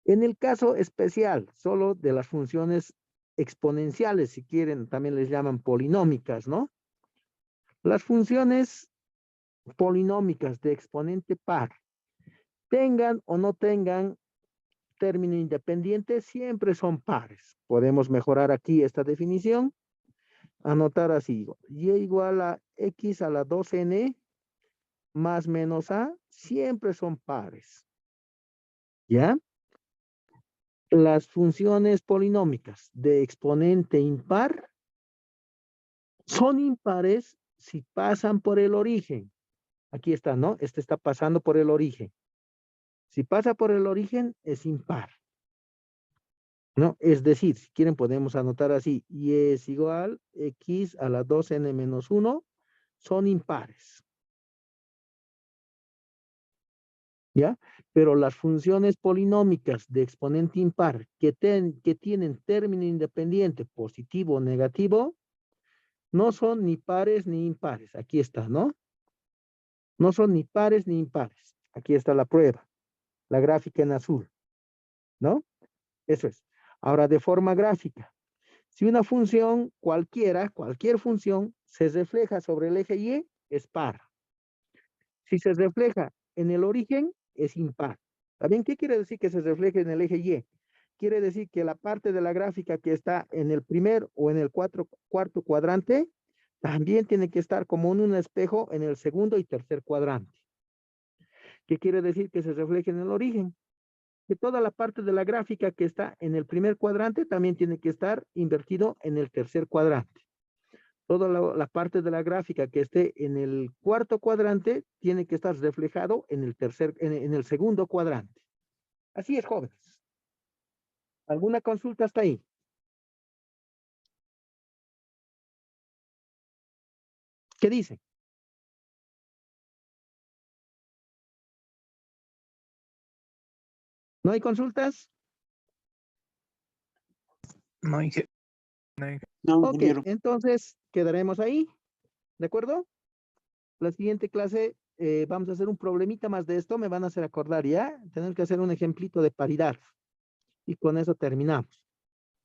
En el caso especial, solo de las funciones exponenciales, si quieren, también les llaman polinómicas, ¿no? Las funciones polinómicas de exponente par, tengan o no tengan término independiente, siempre son pares. Podemos mejorar aquí esta definición, anotar así, y igual a x a la 2n más menos a, siempre son pares. ¿Ya? Las funciones polinómicas de exponente impar son impares si pasan por el origen. Aquí está, ¿no? Este está pasando por el origen. Si pasa por el origen, es impar. ¿No? Es decir, si quieren podemos anotar así, y es igual x a la 2n menos 1, son impares. ¿Ya? Pero las funciones polinómicas de exponente impar que tienen término independiente positivo o negativo, no son ni pares ni impares. Aquí está, ¿no? No son ni pares ni impares. Aquí está la prueba, la gráfica en azul, ¿no? Eso es. Ahora, de forma gráfica, si una función cualquier función, se refleja sobre el eje Y, es par. Si se refleja en el origen, es impar. ¿También qué quiere decir que se refleje en el eje Y? Quiere decir que la parte de la gráfica que está en el primer o en el cuarto cuadrante, también tiene que estar como en un espejo en el segundo y tercer cuadrante. ¿Qué quiere decir que se refleje en el origen? Que toda la parte de la gráfica que está en el primer cuadrante también tiene que estar invertido en el tercer cuadrante. Toda la parte de la gráfica que esté en el cuarto cuadrante tiene que estar reflejado en el segundo cuadrante. Así es, jóvenes. ¿Alguna consulta hasta ahí? ¿Qué dicen? ¿No hay consultas? No, No, Ok, ingeniero. entonces quedaremos ahí, ¿de acuerdo? La siguiente clase vamos a hacer un problemita más de esto, me van a hacer acordar ya, tener que hacer un ejemplito de paridad. Y con eso terminamos.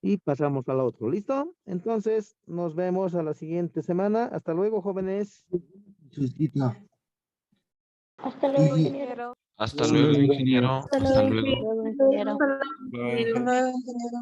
Y pasamos al otro, ¿listo? Entonces, nos vemos a la siguiente semana. Hasta luego, jóvenes. Hasta luego, ingeniero. Ingeniero. Hasta luego, ingeniero. Hasta Hasta luego, luego. Luego, ingeniero. ingeniero. Hasta luego, ingeniero.